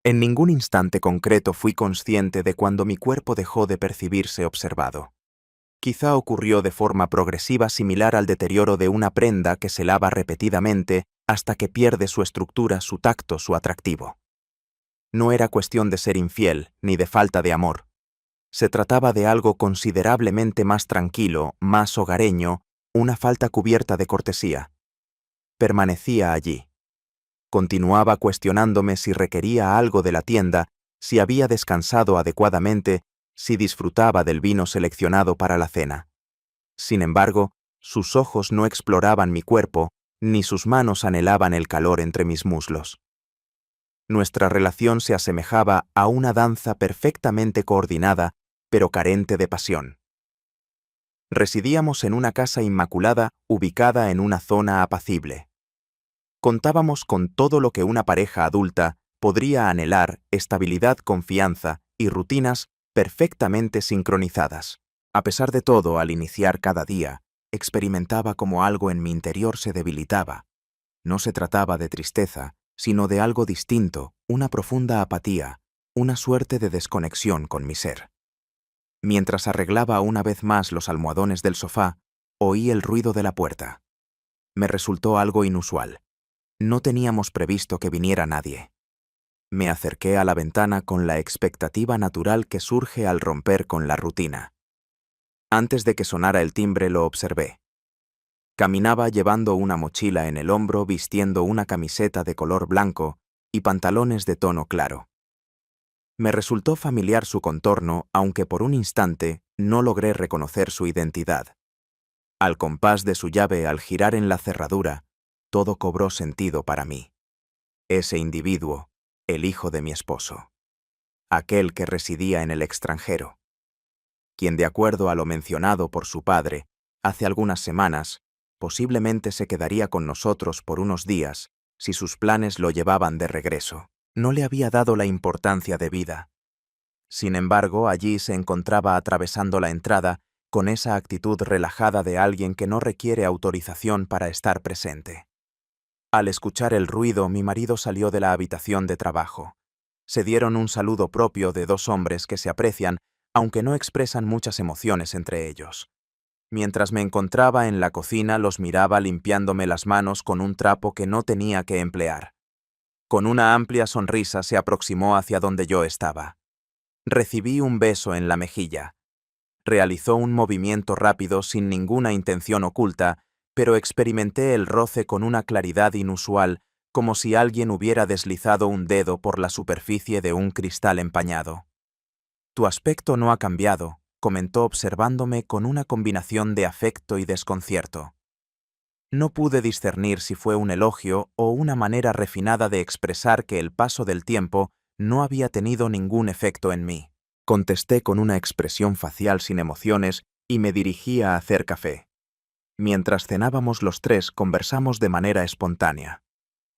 En ningún instante concreto fui consciente de cuando mi cuerpo dejó de percibirse observado. Quizá ocurrió de forma progresiva similar al deterioro de una prenda que se lava repetidamente hasta que pierde su estructura, su tacto, su atractivo. No era cuestión de ser infiel ni de falta de amor. Se trataba de algo considerablemente más tranquilo, más hogareño, una falta cubierta de cortesía. Permanecía allí. Continuaba cuestionándome si requería algo de la tienda, si había descansado adecuadamente, si disfrutaba del vino seleccionado para la cena. Sin embargo, sus ojos no exploraban mi cuerpo, ni sus manos anhelaban el calor entre mis muslos. Nuestra relación se asemejaba a una danza perfectamente coordinada, pero carente de pasión. Residíamos en una casa inmaculada ubicada en una zona apacible. Contábamos con todo lo que una pareja adulta podría anhelar: estabilidad, confianza y rutinas perfectamente sincronizadas. A pesar de todo, al iniciar cada día, experimentaba como algo en mi interior se debilitaba. No se trataba de tristeza, sino de algo distinto, una profunda apatía, una suerte de desconexión con mi ser. Mientras arreglaba una vez más los almohadones del sofá, oí el ruido de la puerta. Me resultó algo inusual. No teníamos previsto que viniera nadie. Me acerqué a la ventana con la expectativa natural que surge al romper con la rutina. Antes de que sonara el timbre lo observé. Caminaba llevando una mochila en el hombro, vistiendo una camiseta de color blanco y pantalones de tono claro. Me resultó familiar su contorno, aunque por un instante no logré reconocer su identidad. Al compás de su llave al girar en la cerradura, todo cobró sentido para mí. Ese individuo, el hijo de mi esposo. Aquel que residía en el extranjero. Quien, de acuerdo a lo mencionado por su padre, hace algunas semanas, posiblemente se quedaría con nosotros por unos días si sus planes lo llevaban de regreso. No le había dado la importancia debida. Sin embargo, allí se encontraba atravesando la entrada con esa actitud relajada de alguien que no requiere autorización para estar presente. Al escuchar el ruido, mi marido salió de la habitación de trabajo. Se dieron un saludo propio de dos hombres que se aprecian, aunque no expresan muchas emociones entre ellos. Mientras me encontraba en la cocina, los miraba limpiándome las manos con un trapo que no tenía que emplear. Con una amplia sonrisa se aproximó hacia donde yo estaba. Recibí un beso en la mejilla. Realizó un movimiento rápido sin ninguna intención oculta, pero experimenté el roce con una claridad inusual, como si alguien hubiera deslizado un dedo por la superficie de un cristal empañado. «Tu aspecto no ha cambiado», comentó observándome con una combinación de afecto y desconcierto. No pude discernir si fue un elogio o una manera refinada de expresar que el paso del tiempo no había tenido ningún efecto en mí. Contesté con una expresión facial sin emociones y me dirigí a hacer café. Mientras cenábamos los tres, conversamos de manera espontánea.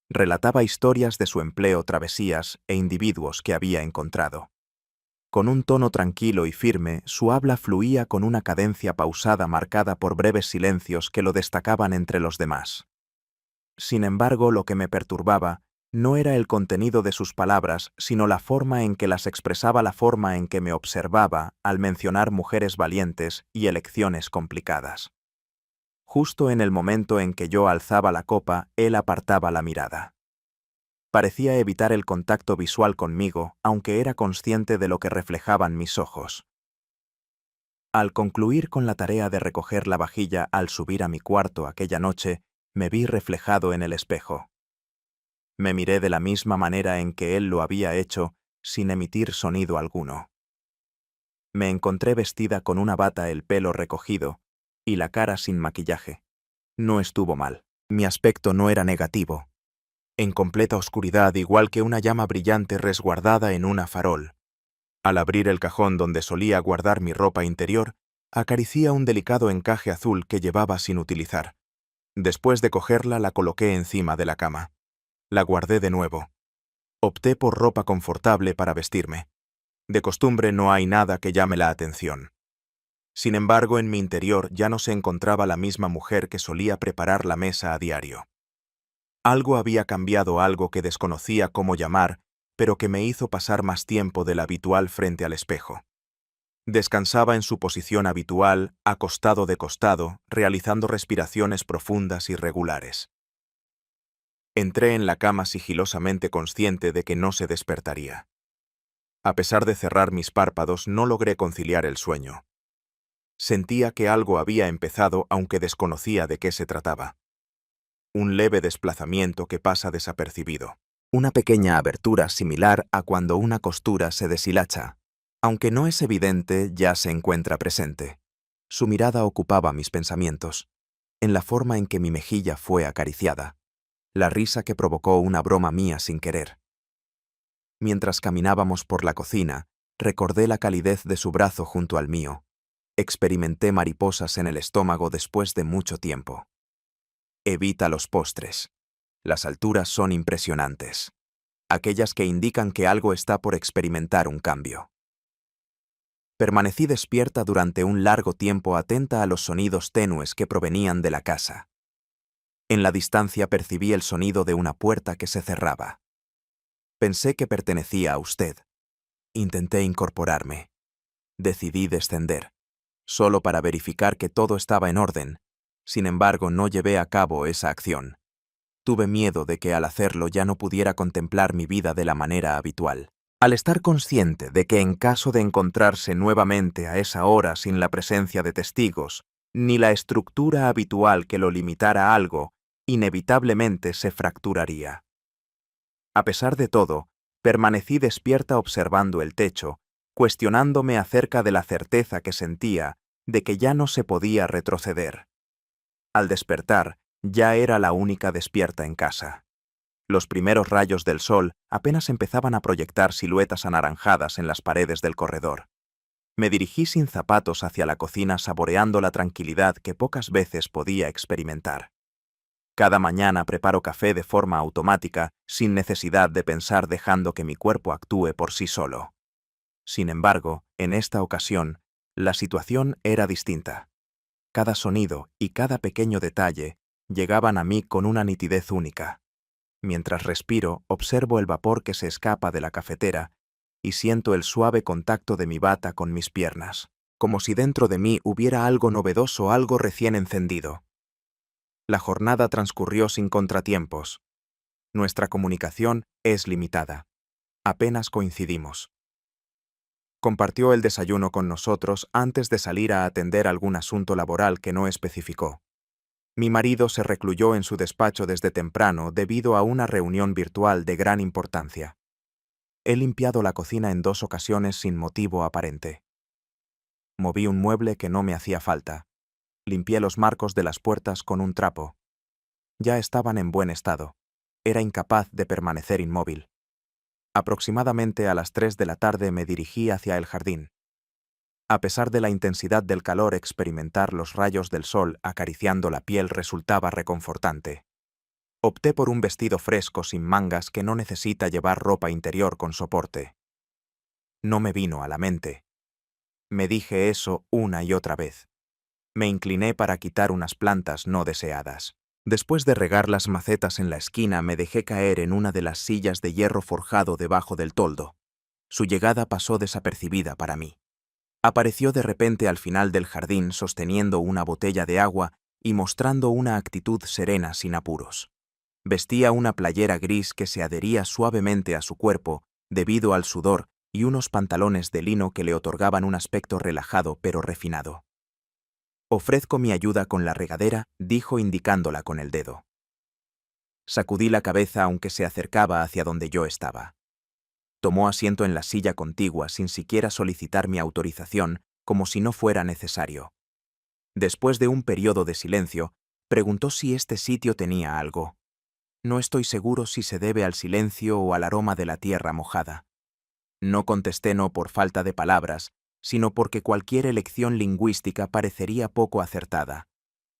Relataba historias de su empleo, travesías e individuos que había encontrado. Con un tono tranquilo y firme, su habla fluía con una cadencia pausada marcada por breves silencios que lo destacaban entre los demás. Sin embargo, lo que me perturbaba no era el contenido de sus palabras, sino la forma en que las expresaba, la forma en que me observaba al mencionar mujeres valientes y elecciones complicadas. Justo en el momento en que yo alzaba la copa, él apartaba la mirada. Parecía evitar el contacto visual conmigo, aunque era consciente de lo que reflejaban mis ojos. Al concluir con la tarea de recoger la vajilla al subir a mi cuarto aquella noche, me vi reflejado en el espejo. Me miré de la misma manera en que él lo había hecho, sin emitir sonido alguno. Me encontré vestida con una bata, el pelo recogido y la cara sin maquillaje. No estuvo mal. Mi aspecto no era negativo. En completa oscuridad, igual que una llama brillante resguardada en una farol. Al abrir el cajón donde solía guardar mi ropa interior, acaricié un delicado encaje azul que llevaba sin utilizar. Después de cogerla, la coloqué encima de la cama. La guardé de nuevo. Opté por ropa confortable para vestirme. De costumbre no hay nada que llame la atención. Sin embargo, en mi interior ya no se encontraba la misma mujer que solía preparar la mesa a diario. Algo había cambiado, algo que desconocía cómo llamar pero que me hizo pasar más tiempo del habitual frente al espejo. Descansaba en su posición habitual, acostado de costado, realizando respiraciones profundas y regulares. Entré en la cama sigilosamente consciente de que no se despertaría. A pesar de cerrar mis párpados, no logré conciliar el sueño. Sentía que algo había empezado, aunque desconocía de qué se trataba. Un leve desplazamiento que pasa desapercibido. Una pequeña abertura similar a cuando una costura se deshilacha. Aunque no es evidente, ya se encuentra presente. Su mirada ocupaba mis pensamientos, en la forma en que mi mejilla fue acariciada, la risa que provocó una broma mía sin querer. Mientras caminábamos por la cocina, recordé la calidez de su brazo junto al mío. Experimenté mariposas en el estómago después de mucho tiempo. Evita los postres. Las alturas son impresionantes. Aquellas que indican que algo está por experimentar un cambio. Permanecí despierta durante un largo tiempo, atenta a los sonidos tenues que provenían de la casa. En la distancia percibí el sonido de una puerta que se cerraba. Pensé que pertenecía a usted. Intenté incorporarme. Decidí descender, solo para verificar que todo estaba en orden. Sin embargo, no llevé a cabo esa acción. Tuve miedo de que al hacerlo ya no pudiera contemplar mi vida de la manera habitual. Al estar consciente de que en caso de encontrarse nuevamente a esa hora sin la presencia de testigos, ni la estructura habitual que lo limitara a algo, inevitablemente se fracturaría. A pesar de todo, permanecí despierta observando el techo, cuestionándome acerca de la certeza que sentía de que ya no se podía retroceder. Al despertar, ya era la única despierta en casa. Los primeros rayos del sol apenas empezaban a proyectar siluetas anaranjadas en las paredes del corredor. Me dirigí sin zapatos hacia la cocina, saboreando la tranquilidad que pocas veces podía experimentar. Cada mañana preparo café de forma automática, sin necesidad de pensar, dejando que mi cuerpo actúe por sí solo. Sin embargo, en esta ocasión, la situación era distinta. Cada sonido y cada pequeño detalle llegaban a mí con una nitidez única. Mientras respiro, observo el vapor que se escapa de la cafetera y siento el suave contacto de mi bata con mis piernas, como si dentro de mí hubiera algo novedoso, algo recién encendido. La jornada transcurrió sin contratiempos. Nuestra comunicación es limitada. Apenas coincidimos. Compartió el desayuno con nosotros antes de salir a atender algún asunto laboral que no especificó. Mi marido se recluyó en su despacho desde temprano debido a una reunión virtual de gran importancia. He limpiado la cocina en 2 ocasiones sin motivo aparente. Moví un mueble que no me hacía falta. Limpié los marcos de las puertas con un trapo. Ya estaban en buen estado. Era incapaz de permanecer inmóvil. Aproximadamente a las 3 de la tarde me dirigí hacia el jardín. A pesar de la intensidad del calor, experimentar los rayos del sol acariciando la piel resultaba reconfortante. Opté por un vestido fresco sin mangas que no necesita llevar ropa interior con soporte. No me vino a la mente. Me dije eso una y otra vez. Me incliné para quitar unas plantas no deseadas. Después de regar las macetas en la esquina, me dejé caer en una de las sillas de hierro forjado debajo del toldo. Su llegada pasó desapercibida para mí. Apareció de repente al final del jardín sosteniendo una botella de agua y mostrando una actitud serena sin apuros. Vestía una playera gris que se adhería suavemente a su cuerpo debido al sudor y unos pantalones de lino que le otorgaban un aspecto relajado pero refinado. «Ofrezco mi ayuda con la regadera», dijo indicándola con el dedo. Sacudí la cabeza aunque se acercaba hacia donde yo estaba. Tomó asiento en la silla contigua sin siquiera solicitar mi autorización, como si no fuera necesario. Después de un periodo de silencio, preguntó si este sitio tenía algo. No estoy seguro si se debe al silencio o al aroma de la tierra mojada. No contesté, no por falta de palabras, sino porque cualquier elección lingüística parecería poco acertada.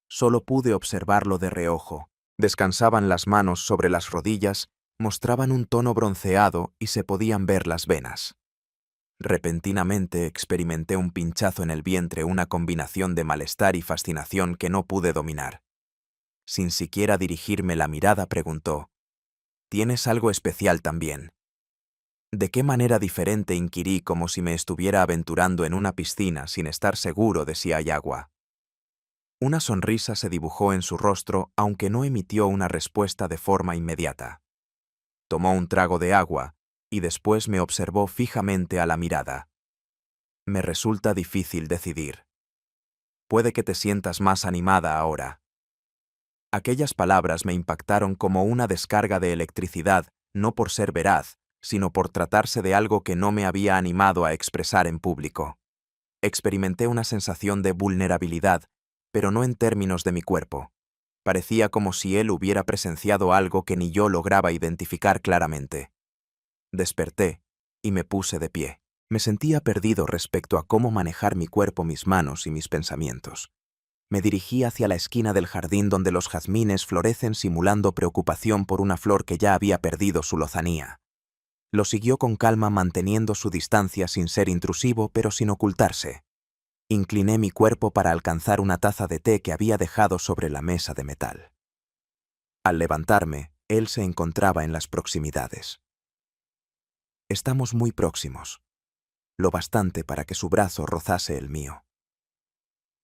Solo pude observarlo de reojo. Descansaban las manos sobre las rodillas, mostraban un tono bronceado y se podían ver las venas. Repentinamente experimenté un pinchazo en el vientre, una combinación de malestar y fascinación que no pude dominar. Sin siquiera dirigirme la mirada, preguntó: «¿Tienes algo especial también?». ¿De qué manera diferente?, inquirí, como si me estuviera aventurando en una piscina sin estar seguro de si hay agua. Una sonrisa se dibujó en su rostro, aunque no emitió una respuesta de forma inmediata. Tomó un trago de agua y después me observó fijamente a la mirada. Me resulta difícil decidir. Puede que te sientas más animada ahora. Aquellas palabras me impactaron como una descarga de electricidad, no por ser veraz, sino por tratarse de algo que no me había animado a expresar en público. Experimenté una sensación de vulnerabilidad, pero no en términos de mi cuerpo. Parecía como si él hubiera presenciado algo que ni yo lograba identificar claramente. Desperté y me puse de pie. Me sentía perdido respecto a cómo manejar mi cuerpo, mis manos y mis pensamientos. Me dirigí hacia la esquina del jardín donde los jazmines florecen, simulando preocupación por una flor que ya había perdido su lozanía. Lo siguió con calma, manteniendo su distancia sin ser intrusivo, pero sin ocultarse. Incliné mi cuerpo para alcanzar una taza de té que había dejado sobre la mesa de metal. Al levantarme, él se encontraba en las proximidades. Estamos muy próximos, lo bastante para que su brazo rozase el mío.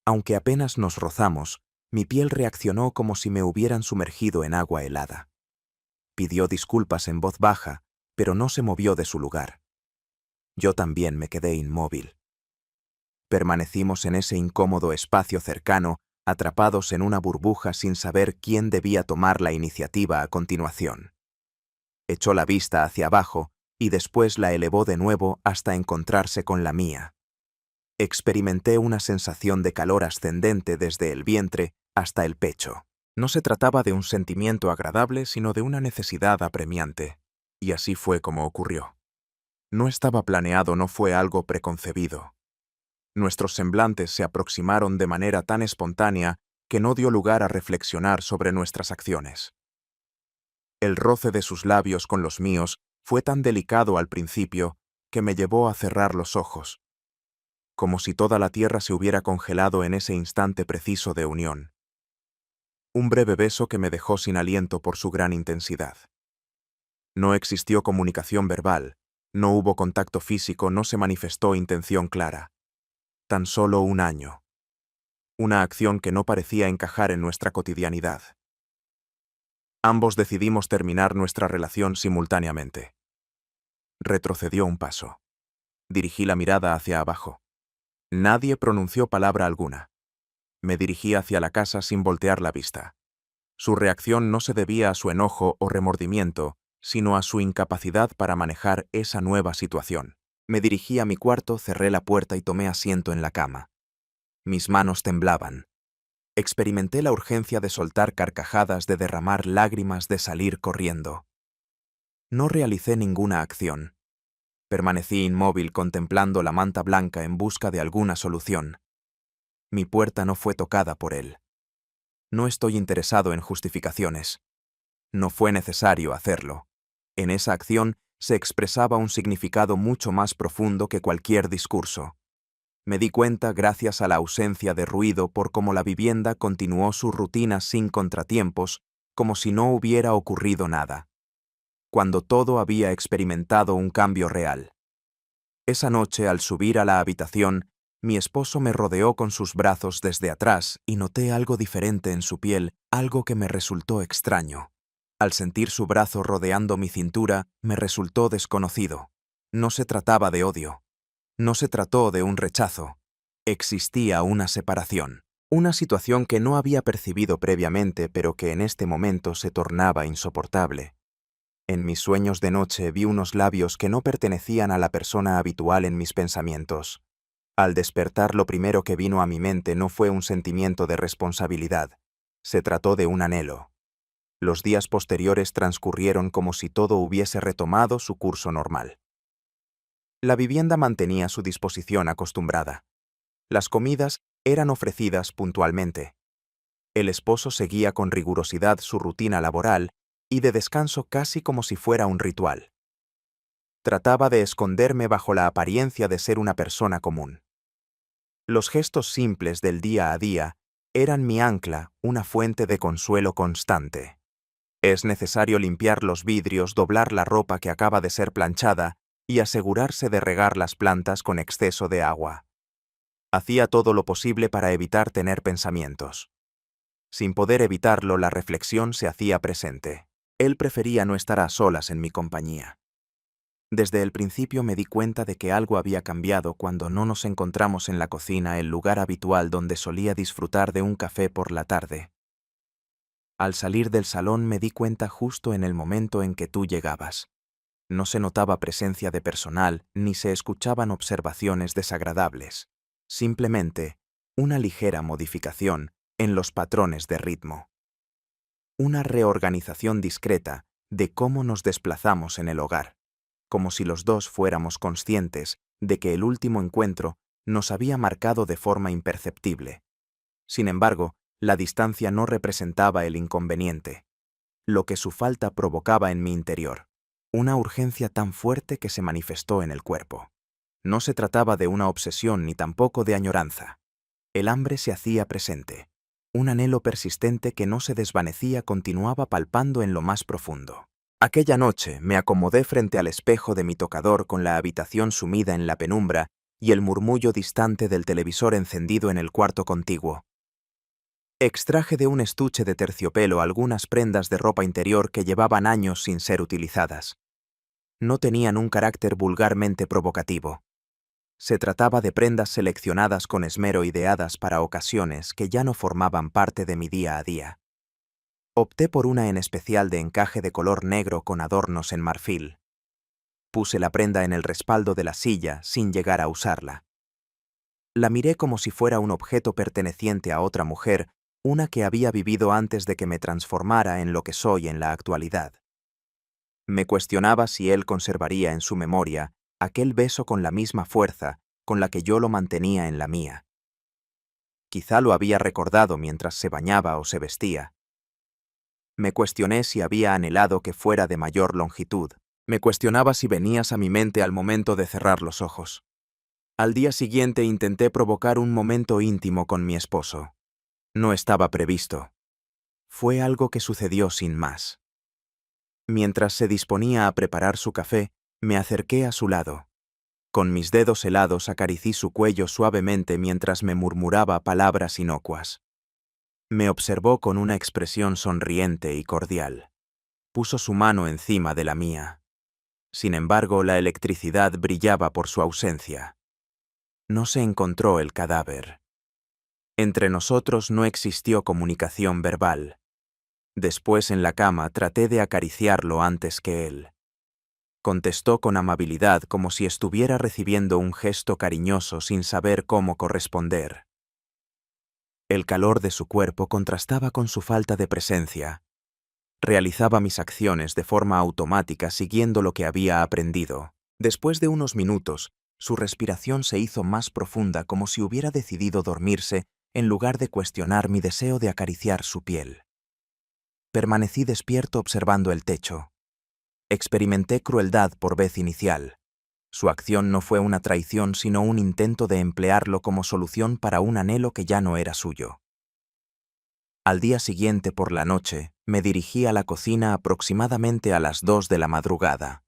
Aunque apenas nos rozamos, mi piel reaccionó como si me hubieran sumergido en agua helada. Pidió disculpas en voz baja, pero no se movió de su lugar. Yo también me quedé inmóvil. Permanecimos en ese incómodo espacio cercano, atrapados en una burbuja sin saber quién debía tomar la iniciativa a continuación. Echó la vista hacia abajo y después la elevó de nuevo hasta encontrarse con la mía. Experimenté una sensación de calor ascendente desde el vientre hasta el pecho. No se trataba de un sentimiento agradable, sino de una necesidad apremiante. Y así fue como ocurrió. No estaba planeado, no fue algo preconcebido. Nuestros semblantes se aproximaron de manera tan espontánea que no dio lugar a reflexionar sobre nuestras acciones. El roce de sus labios con los míos fue tan delicado al principio que me llevó a cerrar los ojos, como si toda la tierra se hubiera congelado en ese instante preciso de unión. Un breve beso que me dejó sin aliento por su gran intensidad. No existió comunicación verbal, no hubo contacto físico, no se manifestó intención clara. Tan solo un año. Una acción que no parecía encajar en nuestra cotidianidad. Ambos decidimos terminar nuestra relación simultáneamente. Retrocedió un paso. Dirigí la mirada hacia abajo. Nadie pronunció palabra alguna. Me dirigí hacia la casa sin voltear la vista. Su reacción no se debía a su enojo o remordimiento, sino a su incapacidad para manejar esa nueva situación. Me dirigí a mi cuarto, cerré la puerta y tomé asiento en la cama. Mis manos temblaban. Experimenté la urgencia de soltar carcajadas, de derramar lágrimas, de salir corriendo. No realicé ninguna acción. Permanecí inmóvil contemplando la manta blanca en busca de alguna solución. Mi puerta no fue tocada por él. No estoy interesado en justificaciones. No fue necesario hacerlo. En esa acción se expresaba un significado mucho más profundo que cualquier discurso. Me di cuenta, gracias a la ausencia de ruido, por cómo la vivienda continuó su rutina sin contratiempos, como si no hubiera ocurrido nada, cuando todo había experimentado un cambio real. Esa noche, al subir a la habitación, mi esposo me rodeó con sus brazos desde atrás y noté algo diferente en su piel, algo que me resultó extraño. Al sentir su brazo rodeando mi cintura, me resultó desconocido. No se trataba de odio. No se trató de un rechazo. Existía una separación. Una situación que no había percibido previamente, pero que en este momento se tornaba insoportable. En mis sueños de noche vi unos labios que no pertenecían a la persona habitual en mis pensamientos. Al despertar, lo primero que vino a mi mente no fue un sentimiento de responsabilidad. Se trató de un anhelo. Los días posteriores transcurrieron como si todo hubiese retomado su curso normal. La vivienda mantenía su disposición acostumbrada. Las comidas eran ofrecidas puntualmente. El esposo seguía con rigurosidad su rutina laboral y de descanso, casi como si fuera un ritual. Trataba de esconderme bajo la apariencia de ser una persona común. Los gestos simples del día a día eran mi ancla, una fuente de consuelo constante. Es necesario limpiar los vidrios, doblar la ropa que acaba de ser planchada y asegurarse de regar las plantas con exceso de agua. Hacía todo lo posible para evitar tener pensamientos. Sin poder evitarlo, la reflexión se hacía presente. Él prefería no estar a solas en mi compañía. Desde el principio me di cuenta de que algo había cambiado cuando no nos encontramos en la cocina, el lugar habitual donde solía disfrutar de un café por la tarde. Al salir del salón me di cuenta justo en el momento en que tú llegabas. No se notaba presencia de personal ni se escuchaban observaciones desagradables. Simplemente, una ligera modificación en los patrones de ritmo. Una reorganización discreta de cómo nos desplazamos en el hogar, como si los dos fuéramos conscientes de que el último encuentro nos había marcado de forma imperceptible. Sin embargo, la distancia no representaba el inconveniente, lo que su falta provocaba en mi interior, una urgencia tan fuerte que se manifestó en el cuerpo. No se trataba de una obsesión ni tampoco de añoranza. El hambre se hacía presente. Un anhelo persistente que no se desvanecía continuaba palpando en lo más profundo. Aquella noche me acomodé frente al espejo de mi tocador con la habitación sumida en la penumbra y el murmullo distante del televisor encendido en el cuarto contiguo. Extraje de un estuche de terciopelo algunas prendas de ropa interior que llevaban años sin ser utilizadas. No tenían un carácter vulgarmente provocativo. Se trataba de prendas seleccionadas con esmero, ideadas para ocasiones que ya no formaban parte de mi día a día. Opté por una en especial de encaje de color negro con adornos en marfil. Puse la prenda en el respaldo de la silla sin llegar a usarla. La miré como si fuera un objeto perteneciente a otra mujer, una que había vivido antes de que me transformara en lo que soy en la actualidad. Me cuestionaba si él conservaría en su memoria aquel beso con la misma fuerza con la que yo lo mantenía en la mía. Quizá lo había recordado mientras se bañaba o se vestía. Me cuestioné si había anhelado que fuera de mayor longitud. Me cuestionaba si venías a mi mente al momento de cerrar los ojos. Al día siguiente intenté provocar un momento íntimo con mi esposo. No estaba previsto. Fue algo que sucedió sin más. Mientras se disponía a preparar su café, me acerqué a su lado. Con mis dedos helados acaricié su cuello suavemente mientras me murmuraba palabras inocuas. Me observó con una expresión sonriente y cordial. Puso su mano encima de la mía. Sin embargo, la electricidad brillaba por su ausencia. No se encontró el cadáver. Entre nosotros no existió comunicación verbal. Después, en la cama, traté de acariciarlo antes que él. Contestó con amabilidad, como si estuviera recibiendo un gesto cariñoso sin saber cómo corresponder. El calor de su cuerpo contrastaba con su falta de presencia. Realizaba mis acciones de forma automática siguiendo lo que había aprendido. Después de unos minutos, su respiración se hizo más profunda, como si hubiera decidido dormirse en lugar de cuestionar mi deseo de acariciar su piel. Permanecí despierto observando el techo. Experimenté crueldad por vez inicial. Su acción no fue una traición, sino un intento de emplearlo como solución para un anhelo que ya no era suyo. Al día siguiente por la noche, me dirigí a la cocina aproximadamente a las 2 de la madrugada.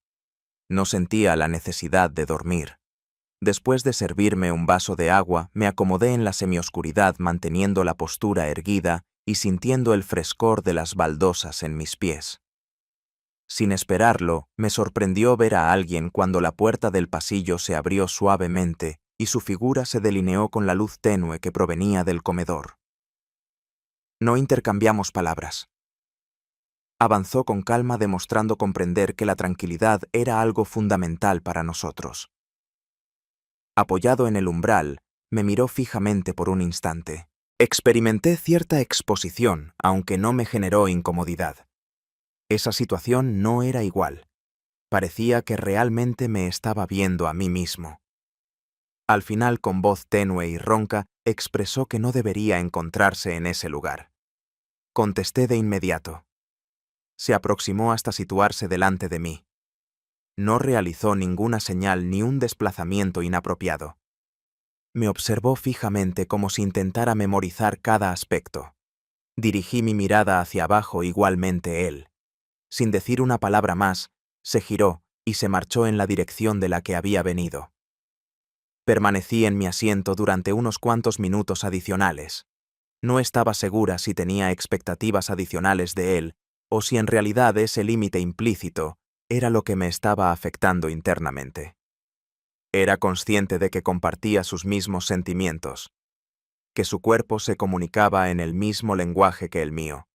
No sentía la necesidad de dormir. Después de servirme un vaso de agua, me acomodé en la semioscuridad manteniendo la postura erguida y sintiendo el frescor de las baldosas en mis pies. Sin esperarlo, me sorprendió ver a alguien cuando la puerta del pasillo se abrió suavemente y su figura se delineó con la luz tenue que provenía del comedor. No intercambiamos palabras. Avanzó con calma, demostrando comprender que la tranquilidad era algo fundamental para nosotros. Apoyado en el umbral, me miró fijamente por un instante. Experimenté cierta exposición, aunque no me generó incomodidad. Esa situación no era igual. Parecía que realmente me estaba viendo a mí mismo. Al final, con voz tenue y ronca, expresó que no debería encontrarse en ese lugar. Contesté de inmediato. Se aproximó hasta situarse delante de mí. No realizó ninguna señal ni un desplazamiento inapropiado. Me observó fijamente como si intentara memorizar cada aspecto. Dirigí mi mirada hacia abajo, igualmente él. Sin decir una palabra más, se giró y se marchó en la dirección de la que había venido. Permanecí en mi asiento durante unos cuantos minutos adicionales. No estaba segura si tenía expectativas adicionales de él, o si en realidad ese límite implícito era lo que me estaba afectando internamente. Era consciente de que compartía sus mismos sentimientos, que su cuerpo se comunicaba en el mismo lenguaje que el mío.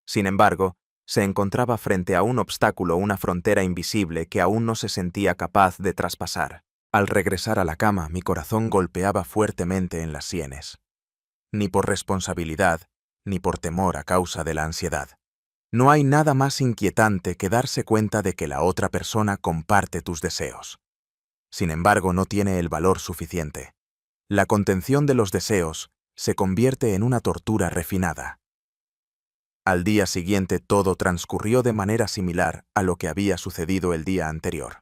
Sin embargo, se encontraba frente a un obstáculo, una frontera invisible que aún no se sentía capaz de traspasar. Al regresar a la cama, mi corazón golpeaba fuertemente en las sienes. Ni por responsabilidad, ni por temor a causa de la ansiedad. No hay nada más inquietante que darse cuenta de que la otra persona comparte tus deseos. Sin embargo, no tiene el valor suficiente. La contención de los deseos se convierte en una tortura refinada. Al día siguiente todo transcurrió de manera similar a lo que había sucedido el día anterior.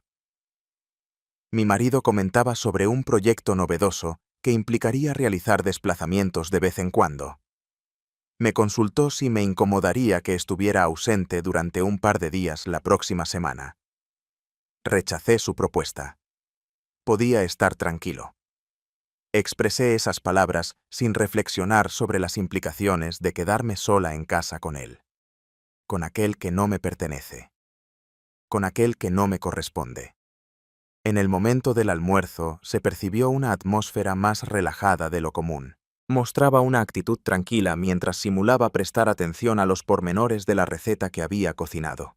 Mi marido comentaba sobre un proyecto novedoso que implicaría realizar desplazamientos de vez en cuando. Me consultó si me incomodaría que estuviera ausente durante un par de días la próxima semana. Rechacé su propuesta. Podía estar tranquilo. Expresé esas palabras sin reflexionar sobre las implicaciones de quedarme sola en casa con él. Con aquel que no me pertenece. Con aquel que no me corresponde. En el momento del almuerzo se percibió una atmósfera más relajada de lo común. Mostraba una actitud tranquila mientras simulaba prestar atención a los pormenores de la receta que había cocinado.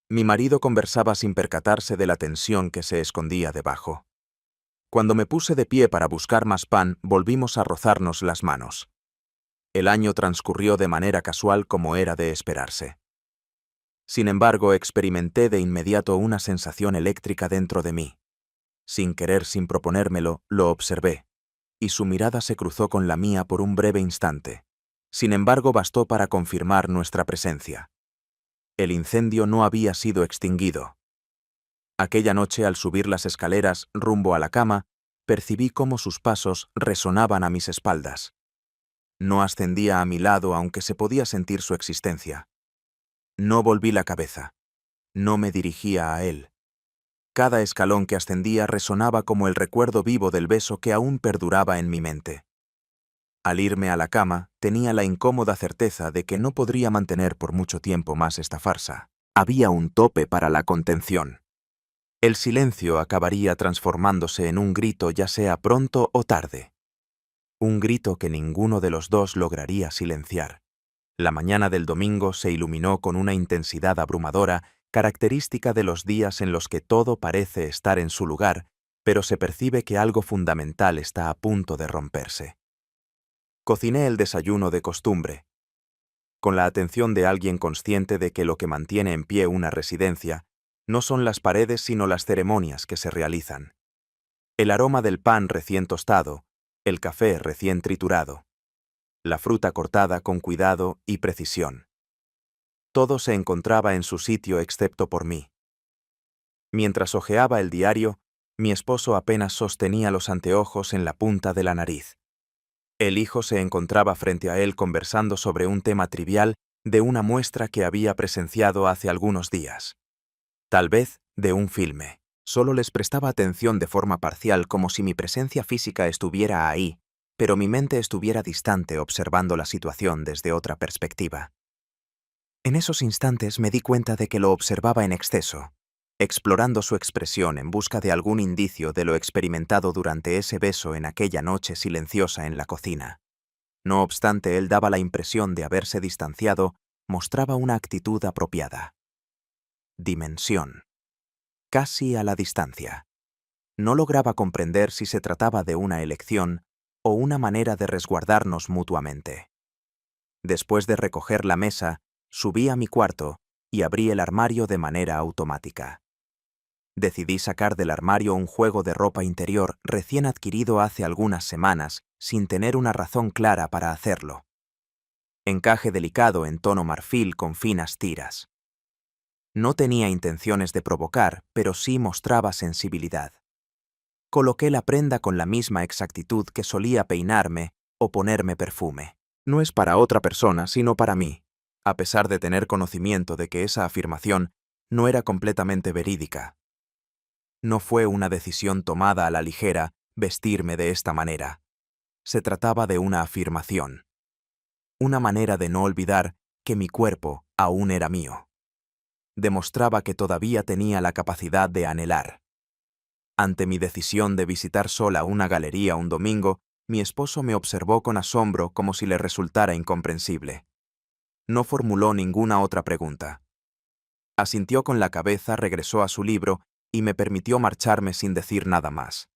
Mi marido conversaba sin percatarse de la tensión que se escondía debajo. Cuando me puse de pie para buscar más pan, volvimos a rozarnos las manos. El año transcurrió de manera casual como era de esperarse. Sin embargo, experimenté de inmediato una sensación eléctrica dentro de mí. Sin querer, sin proponérmelo, lo observé, y su mirada se cruzó con la mía por un breve instante. Sin embargo, bastó para confirmar nuestra presencia. El incendio no había sido extinguido. Aquella noche, al subir las escaleras rumbo a la cama, percibí cómo sus pasos resonaban a mis espaldas. No ascendía a mi lado, aunque se podía sentir su existencia. No volví la cabeza. No me dirigía a él. Cada escalón que ascendía resonaba como el recuerdo vivo del beso que aún perduraba en mi mente. Al irme a la cama, tenía la incómoda certeza de que no podría mantener por mucho tiempo más esta farsa. Había un tope para la contención. El silencio acabaría transformándose en un grito, ya sea pronto o tarde. Un grito que ninguno de los dos lograría silenciar. La mañana del domingo se iluminó con una intensidad abrumadora, característica de los días en los que todo parece estar en su lugar, pero se percibe que algo fundamental está a punto de romperse. Cociné el desayuno de costumbre, con la atención de alguien consciente de que lo que mantiene en pie una residencia no son las paredes sino las ceremonias que se realizan. El aroma del pan recién tostado, el café recién triturado, la fruta cortada con cuidado y precisión. Todo se encontraba en su sitio excepto por mí. Mientras hojeaba el diario, mi esposo apenas sostenía los anteojos en la punta de la nariz. El hijo se encontraba frente a él conversando sobre un tema trivial de una muestra que había presenciado hace algunos días. Tal vez de un filme. Solo les prestaba atención de forma parcial, como si mi presencia física estuviera ahí, pero mi mente estuviera distante observando la situación desde otra perspectiva. En esos instantes me di cuenta de que lo observaba en exceso, explorando su expresión en busca de algún indicio de lo experimentado durante ese beso en aquella noche silenciosa en la cocina. No obstante, él daba la impresión de haberse distanciado, mostraba una actitud apropiada. Dimensión. Casi a la distancia. No lograba comprender si se trataba de una elección o una manera de resguardarnos mutuamente. Después de recoger la mesa, subí a mi cuarto y abrí el armario de manera automática. Decidí sacar del armario un juego de ropa interior recién adquirido hace algunas semanas, sin tener una razón clara para hacerlo. Encaje delicado en tono marfil con finas tiras. No tenía intenciones de provocar, pero sí mostraba sensibilidad. Coloqué la prenda con la misma exactitud que solía peinarme o ponerme perfume. No es para otra persona, sino para mí, a pesar de tener conocimiento de que esa afirmación no era completamente verídica. No fue una decisión tomada a la ligera vestirme de esta manera. Se trataba de una afirmación. Una manera de no olvidar que mi cuerpo aún era mío. Demostraba que todavía tenía la capacidad de anhelar. Ante mi decisión de visitar sola una galería un domingo, mi esposo me observó con asombro como si le resultara incomprensible. No formuló ninguna otra pregunta. Asintió con la cabeza, regresó a su libro y me permitió marcharme sin decir nada más.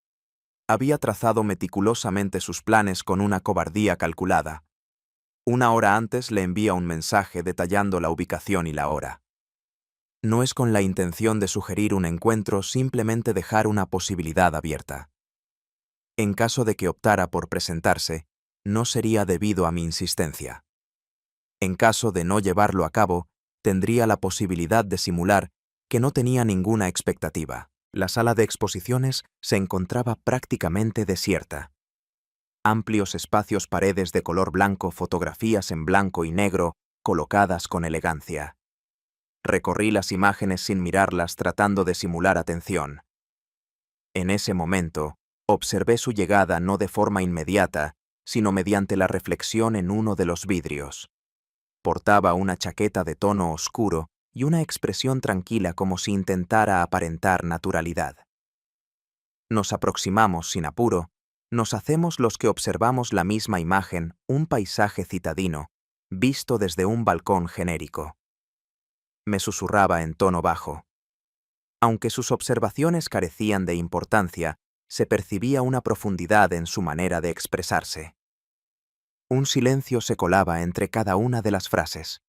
Había trazado meticulosamente sus planes con una cobardía calculada. Una hora antes le envía un mensaje detallando la ubicación y la hora. No es con la intención de sugerir un encuentro, simplemente dejar una posibilidad abierta. En caso de que optara por presentarse, no sería debido a mi insistencia. En caso de no llevarlo a cabo, tendría la posibilidad de simular que no tenía ninguna expectativa. La sala de exposiciones se encontraba prácticamente desierta. Amplios espacios, paredes de color blanco, fotografías en blanco y negro, colocadas con elegancia. Recorrí las imágenes sin mirarlas, tratando de simular atención. En ese momento, observé su llegada no de forma inmediata, sino mediante la reflexión en uno de los vidrios. Portaba una chaqueta de tono oscuro y una expresión tranquila como si intentara aparentar naturalidad. Nos aproximamos sin apuro, nos hacemos los que observamos la misma imagen, un paisaje citadino, visto desde un balcón genérico. Me susurraba en tono bajo. Aunque sus observaciones carecían de importancia, se percibía una profundidad en su manera de expresarse. Un silencio se colaba entre cada una de las frases.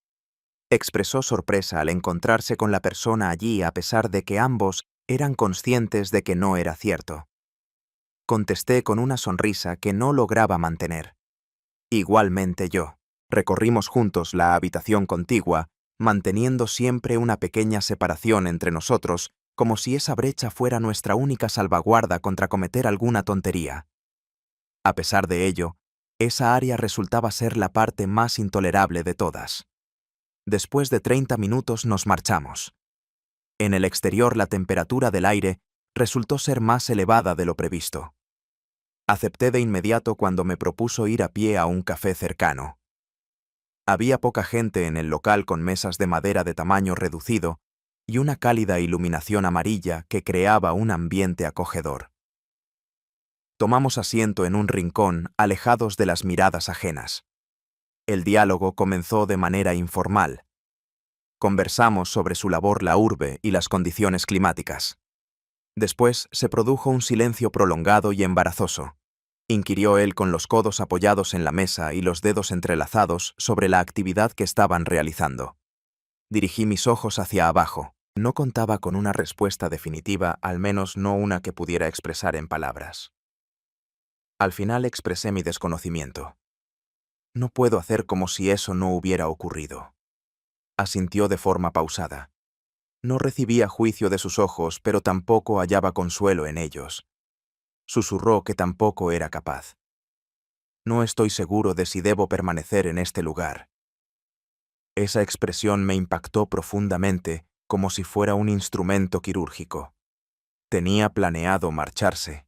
Expresó sorpresa al encontrarse con la persona allí a pesar de que ambos eran conscientes de que no era cierto. Contesté con una sonrisa que no lograba mantener. Igualmente yo. Recorrimos juntos la habitación contigua, manteniendo siempre una pequeña separación entre nosotros, como si esa brecha fuera nuestra única salvaguarda contra cometer alguna tontería. A pesar de ello, esa área resultaba ser la parte más intolerable de todas. Después de 30 minutos nos marchamos. En el exterior la temperatura del aire resultó ser más elevada de lo previsto. Acepté de inmediato cuando me propuso ir a pie a un café cercano. Había poca gente en el local, con mesas de madera de tamaño reducido y una cálida iluminación amarilla que creaba un ambiente acogedor. Tomamos asiento en un rincón, alejados de las miradas ajenas. El diálogo comenzó de manera informal. Conversamos sobre su labor, la urbe y las condiciones climáticas. Después se produjo un silencio prolongado y embarazoso. Inquirió él con los codos apoyados en la mesa y los dedos entrelazados sobre la actividad que estaban realizando. Dirigí mis ojos hacia abajo. No contaba con una respuesta definitiva, al menos no una que pudiera expresar en palabras. Al final expresé mi desconocimiento. No puedo hacer como si eso no hubiera ocurrido. Asintió de forma pausada. No recibía juicio de sus ojos, pero tampoco hallaba consuelo en ellos. Susurró que tampoco era capaz. No estoy seguro de si debo permanecer en este lugar. Esa expresión me impactó profundamente, como si fuera un instrumento quirúrgico. Tenía planeado marcharse.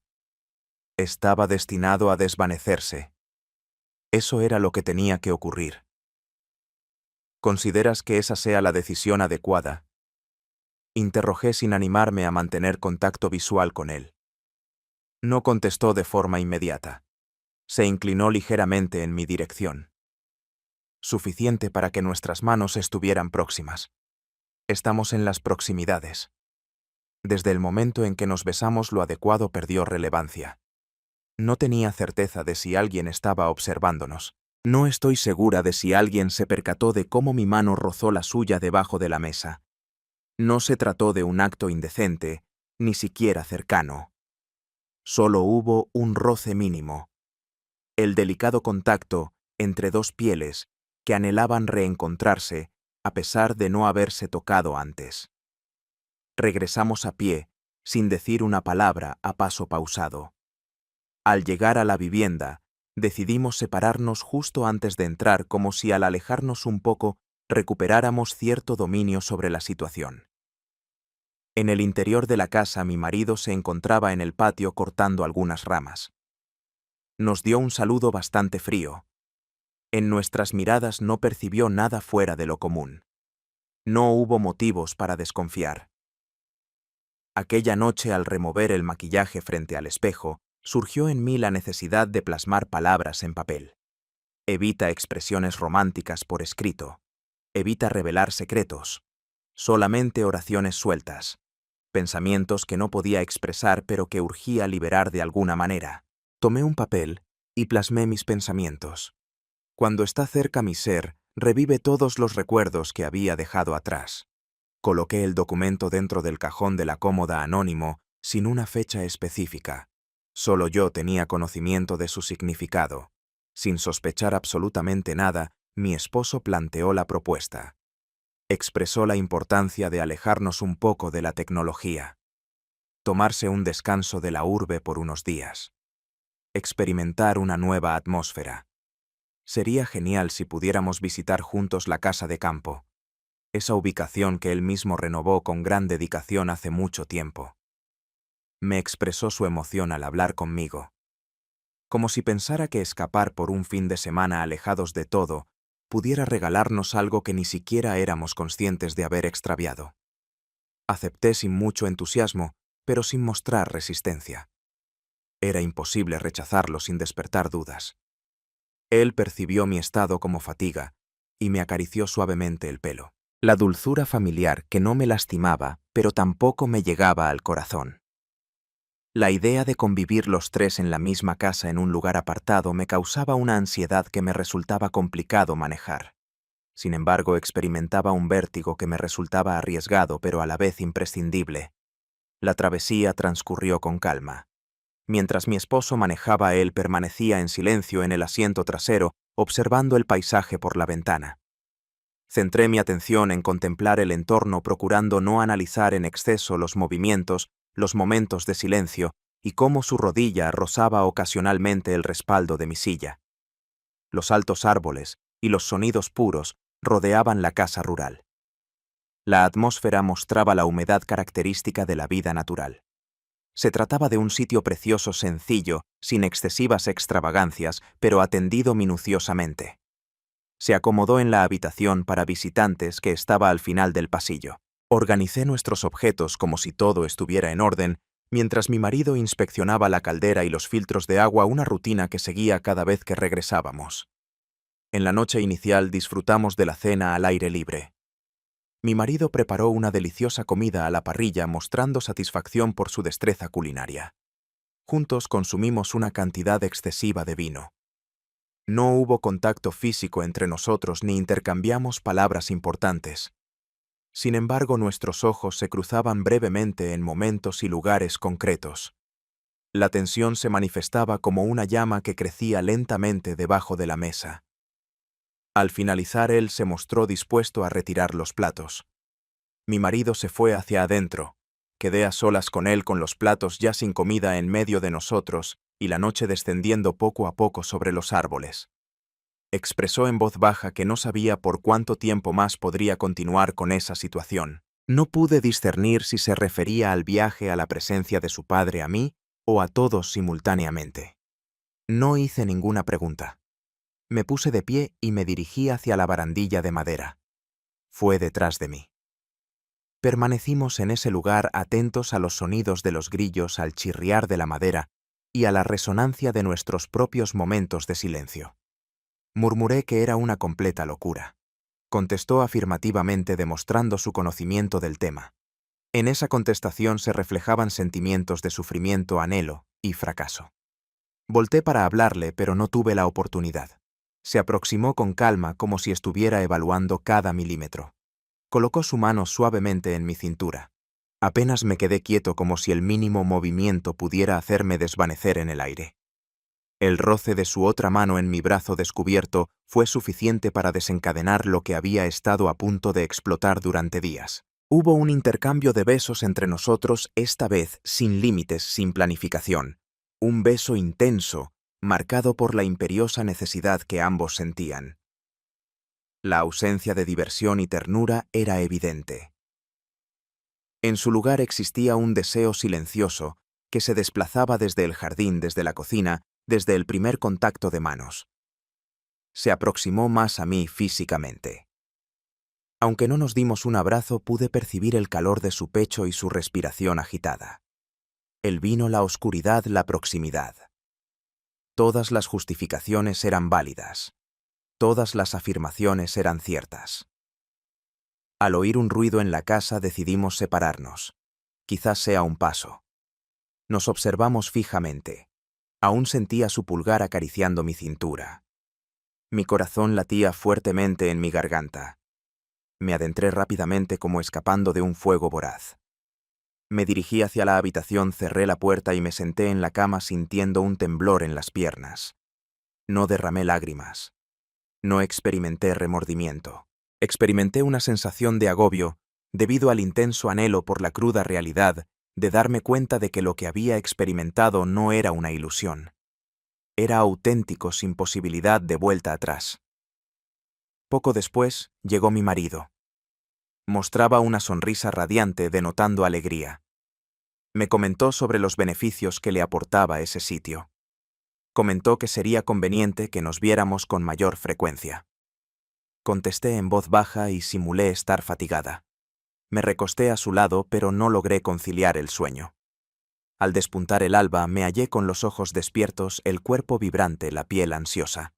Estaba destinado a desvanecerse. Eso era lo que tenía que ocurrir. ¿Consideras que esa sea la decisión adecuada? Interrogué sin animarme a mantener contacto visual con él. No contestó de forma inmediata. Se inclinó ligeramente en mi dirección. Suficiente para que nuestras manos estuvieran próximas. Estamos en las proximidades. Desde el momento en que nos besamos, lo adecuado perdió relevancia. No tenía certeza de si alguien estaba observándonos. No estoy segura de si alguien se percató de cómo mi mano rozó la suya debajo de la mesa. No se trató de un acto indecente, ni siquiera cercano. Solo hubo un roce mínimo. El delicado contacto entre dos pieles que anhelaban reencontrarse a pesar de no haberse tocado antes. Regresamos a pie, sin decir una palabra, a paso pausado. Al llegar a la vivienda, decidimos separarnos justo antes de entrar, como si al alejarnos un poco recuperáramos cierto dominio sobre la situación. En el interior de la casa mi marido se encontraba en el patio cortando algunas ramas. Nos dio un saludo bastante frío. En nuestras miradas no percibió nada fuera de lo común. No hubo motivos para desconfiar. Aquella noche, al remover el maquillaje frente al espejo, surgió en mí la necesidad de plasmar palabras en papel. Evita expresiones románticas por escrito. Evita revelar secretos. Solamente oraciones sueltas. Pensamientos que no podía expresar pero que urgía liberar de alguna manera. Tomé un papel y plasmé mis pensamientos. Cuando está cerca mi ser, revive todos los recuerdos que había dejado atrás. Coloqué el documento dentro del cajón de la cómoda anónimo, sin una fecha específica. Solo yo tenía conocimiento de su significado. Sin sospechar absolutamente nada, mi esposo planteó la propuesta. Expresó la importancia de alejarnos un poco de la tecnología. Tomarse un descanso de la urbe por unos días. Experimentar una nueva atmósfera. Sería genial si pudiéramos visitar juntos la casa de campo. Esa ubicación que él mismo renovó con gran dedicación hace mucho tiempo. Me expresó su emoción al hablar conmigo. Como si pensara que escapar por un fin de semana alejados de todo pudiera regalarnos algo que ni siquiera éramos conscientes de haber extraviado. Acepté sin mucho entusiasmo, pero sin mostrar resistencia. Era imposible rechazarlo sin despertar dudas. Él percibió mi estado como fatiga y me acarició suavemente el pelo. La dulzura familiar que no me lastimaba, pero tampoco me llegaba al corazón. La idea de convivir los tres en la misma casa en un lugar apartado me causaba una ansiedad que me resultaba complicado manejar. Sin embargo, experimentaba un vértigo que me resultaba arriesgado pero a la vez imprescindible. La travesía transcurrió con calma. Mientras mi esposo manejaba, él permanecía en silencio en el asiento trasero, observando el paisaje por la ventana. Centré mi atención en contemplar el entorno, procurando no analizar en exceso los movimientos, los momentos de silencio y cómo su rodilla rozaba ocasionalmente el respaldo de mi silla. Los altos árboles y los sonidos puros rodeaban la casa rural. La atmósfera mostraba la humedad característica de la vida natural. Se trataba de un sitio precioso, sencillo, sin excesivas extravagancias, pero atendido minuciosamente. Se acomodó en la habitación para visitantes que estaba al final del pasillo. Organicé nuestros objetos como si todo estuviera en orden, mientras mi marido inspeccionaba la caldera y los filtros de agua, una rutina que seguía cada vez que regresábamos. En la noche inicial disfrutamos de la cena al aire libre. Mi marido preparó una deliciosa comida a la parrilla, mostrando satisfacción por su destreza culinaria. Juntos consumimos una cantidad excesiva de vino. No hubo contacto físico entre nosotros ni intercambiamos palabras importantes. Sin embargo, nuestros ojos se cruzaban brevemente en momentos y lugares concretos. La tensión se manifestaba como una llama que crecía lentamente debajo de la mesa. Al finalizar, él se mostró dispuesto a retirar los platos. Mi marido se fue hacia adentro. Quedé a solas con él con los platos ya sin comida en medio de nosotros y la noche descendiendo poco a poco sobre los árboles. Expresó en voz baja que no sabía por cuánto tiempo más podría continuar con esa situación. No pude discernir si se refería al viaje a la presencia de su padre, a mí o a todos simultáneamente. No hice ninguna pregunta. Me puse de pie y me dirigí hacia la barandilla de madera. Fue detrás de mí. Permanecimos en ese lugar atentos a los sonidos de los grillos, al chirriar de la madera y a la resonancia de nuestros propios momentos de silencio. Murmuré que era una completa locura. Contestó afirmativamente, demostrando su conocimiento del tema. En esa contestación se reflejaban sentimientos de sufrimiento, anhelo y fracaso. Volté para hablarle, pero no tuve la oportunidad. Se aproximó con calma, como si estuviera evaluando cada milímetro. Colocó su mano suavemente en mi cintura. Apenas me quedé quieto, como si el mínimo movimiento pudiera hacerme desvanecer en el aire. El roce de su otra mano en mi brazo descubierto fue suficiente para desencadenar lo que había estado a punto de explotar durante días. Hubo un intercambio de besos entre nosotros, esta vez sin límites, sin planificación. Un beso intenso, marcado por la imperiosa necesidad que ambos sentían. La ausencia de diversión y ternura era evidente. En su lugar existía un deseo silencioso que se desplazaba desde el jardín, desde la cocina, desde el primer contacto de manos. Se aproximó más a mí físicamente. Aunque no nos dimos un abrazo, pude percibir el calor de su pecho y su respiración agitada. El vino, la oscuridad, la proximidad. Todas las justificaciones eran válidas. Todas las afirmaciones eran ciertas. Al oír un ruido en la casa decidimos separarnos. Quizás sea un paso. Nos observamos fijamente. Aún sentía su pulgar acariciando mi cintura. Mi corazón latía fuertemente en mi garganta. Me adentré rápidamente como escapando de un fuego voraz. Me dirigí hacia la habitación, cerré la puerta y me senté en la cama sintiendo un temblor en las piernas. No derramé lágrimas. No experimenté remordimiento. Experimenté una sensación de agobio debido al intenso anhelo por la cruda realidad de darme cuenta de que lo que había experimentado no era una ilusión. Era auténtico, sin posibilidad de vuelta atrás. Poco después llegó mi marido. Mostraba una sonrisa radiante denotando alegría. Me comentó sobre los beneficios que le aportaba ese sitio. Comentó que sería conveniente que nos viéramos con mayor frecuencia. Contesté en voz baja y simulé estar fatigada. Me recosté a su lado, pero no logré conciliar el sueño. Al despuntar el alba, me hallé con los ojos despiertos, el cuerpo vibrante, la piel ansiosa.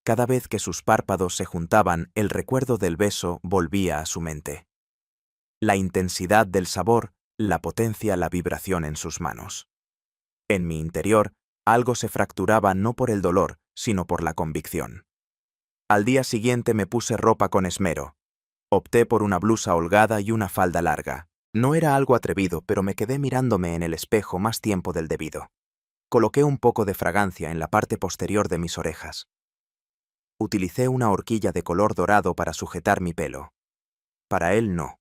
Cada vez que sus párpados se juntaban, el recuerdo del beso volvía a su mente. La intensidad del sabor, la potencia, la vibración en sus manos. En mi interior, algo se fracturaba no por el dolor, sino por la convicción. Al día siguiente me puse ropa con esmero. Opté por una blusa holgada y una falda larga. No era algo atrevido, pero me quedé mirándome en el espejo más tiempo del debido. Coloqué un poco de fragancia en la parte posterior de mis orejas. Utilicé una horquilla de color dorado para sujetar mi pelo. Para él no.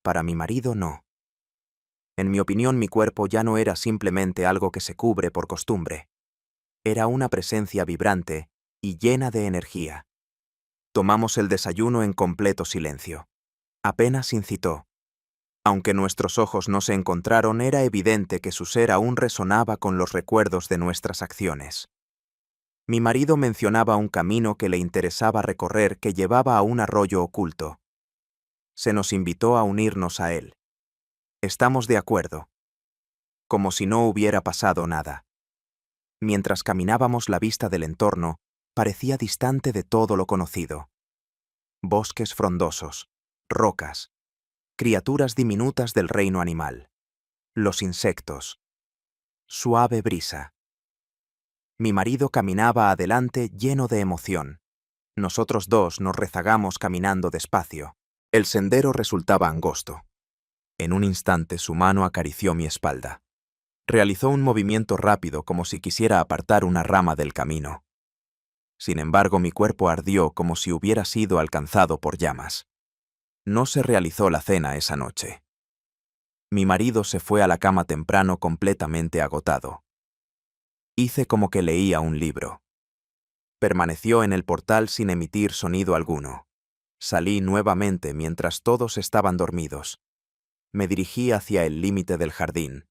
Para mi marido no. En mi opinión, mi cuerpo ya no era simplemente algo que se cubre por costumbre. Era una presencia vibrante y llena de energía. Tomamos el desayuno en completo silencio. Apenas incitó. Aunque nuestros ojos no se encontraron, era evidente que su ser aún resonaba con los recuerdos de nuestras acciones. Mi marido mencionaba un camino que le interesaba recorrer que llevaba a un arroyo oculto. Se nos invitó a unirnos a él. Estamos de acuerdo. Como si no hubiera pasado nada. Mientras caminábamos, la vista del entorno parecía distante de todo lo conocido. Bosques frondosos, rocas, criaturas diminutas del reino animal, los insectos, suave brisa. Mi marido caminaba adelante lleno de emoción. Nosotros dos nos rezagamos caminando despacio. El sendero resultaba angosto. En un instante su mano acarició mi espalda. Realizó un movimiento rápido como si quisiera apartar una rama del camino. Sin embargo, mi cuerpo ardió como si hubiera sido alcanzado por llamas. No se realizó la cena esa noche. Mi marido se fue a la cama temprano completamente agotado. Hice como que leía un libro. Permaneció en el portal sin emitir sonido alguno. Salí nuevamente mientras todos estaban dormidos. Me dirigí hacia el límite del jardín.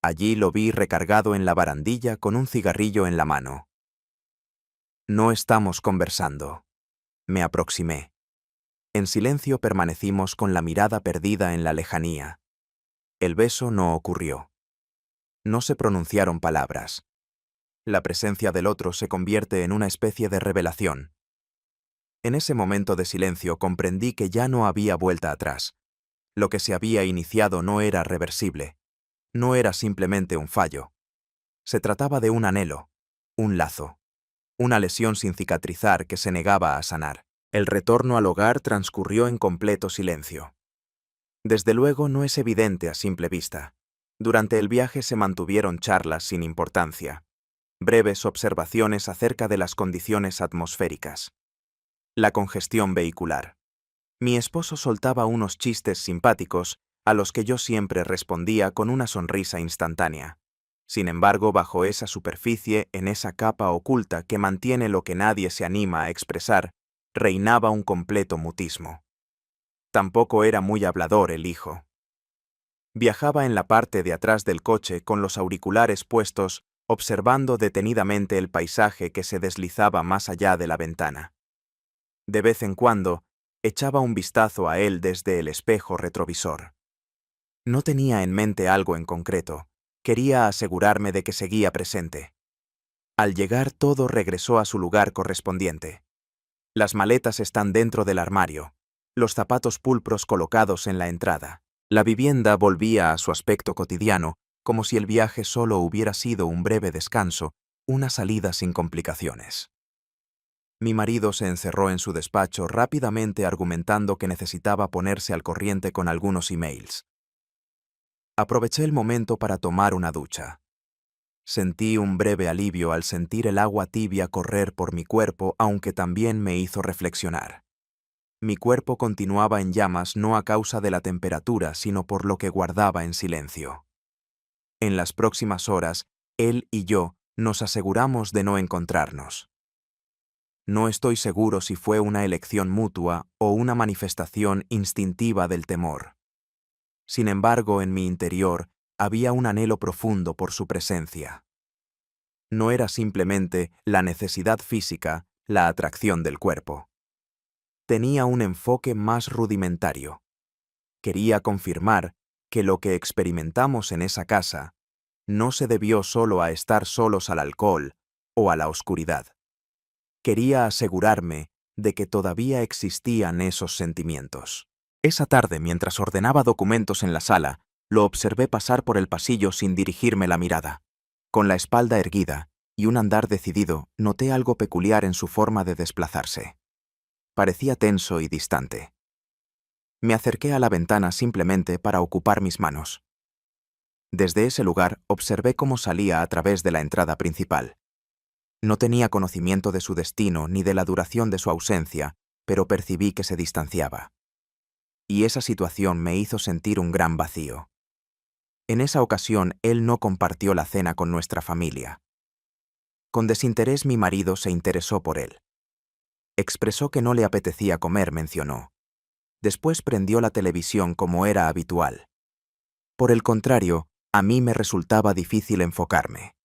Allí lo vi recargado en la barandilla con un cigarrillo en la mano. No estamos conversando. Me aproximé. En silencio permanecimos con la mirada perdida en la lejanía. El beso no ocurrió. No se pronunciaron palabras. La presencia del otro se convierte en una especie de revelación. En ese momento de silencio comprendí que ya no había vuelta atrás. Lo que se había iniciado no era reversible. No era simplemente un fallo. Se trataba de un anhelo, un lazo, una lesión sin cicatrizar que se negaba a sanar. El retorno al hogar transcurrió en completo silencio. Desde luego no es evidente a simple vista. Durante el viaje se mantuvieron charlas sin importancia, breves observaciones acerca de las condiciones atmosféricas. La congestión vehicular. Mi esposo soltaba unos chistes simpáticos a los que yo siempre respondía con una sonrisa instantánea. Sin embargo, bajo esa superficie, en esa capa oculta que mantiene lo que nadie se anima a expresar, reinaba un completo mutismo. Tampoco era muy hablador el hijo. Viajaba en la parte de atrás del coche con los auriculares puestos, observando detenidamente el paisaje que se deslizaba más allá de la ventana. De vez en cuando, echaba un vistazo a él desde el espejo retrovisor. No tenía en mente algo en concreto, quería asegurarme de que seguía presente. Al llegar todo regresó a su lugar correspondiente. Las maletas están dentro del armario, los zapatos pulcros colocados en la entrada. La vivienda volvía a su aspecto cotidiano, como si el viaje solo hubiera sido un breve descanso, una salida sin complicaciones. Mi marido se encerró en su despacho rápidamente argumentando que necesitaba ponerse al corriente con algunos emails. Aproveché el momento para tomar una ducha. Sentí un breve alivio al sentir el agua tibia correr por mi cuerpo, aunque también me hizo reflexionar. Mi cuerpo continuaba en llamas no a causa de la temperatura, sino por lo que guardaba en silencio. En las próximas horas, él y yo nos aseguramos de no encontrarnos. No estoy seguro si fue una elección mutua o una manifestación instintiva del temor. Sin embargo, en mi interior había un anhelo profundo por su presencia. No era simplemente la necesidad física, la atracción del cuerpo. Tenía un enfoque más rudimentario. Quería confirmar que lo que experimentamos en esa casa no se debió solo a estar solos al alcohol o a la oscuridad. Quería asegurarme de que todavía existían esos sentimientos. Esa tarde, mientras ordenaba documentos en la sala, lo observé pasar por el pasillo sin dirigirme la mirada. Con la espalda erguida y un andar decidido, noté algo peculiar en su forma de desplazarse. Parecía tenso y distante. Me acerqué a la ventana simplemente para ocupar mis manos. Desde ese lugar observé cómo salía a través de la entrada principal. No tenía conocimiento de su destino ni de la duración de su ausencia, pero percibí que se distanciaba. Y esa situación me hizo sentir un gran vacío. En esa ocasión, él no compartió la cena con nuestra familia. Con desinterés mi marido se interesó por él. Expresó que no le apetecía comer, mencionó. Después prendió la televisión como era habitual. Por el contrario, a mí me resultaba difícil enfocarme.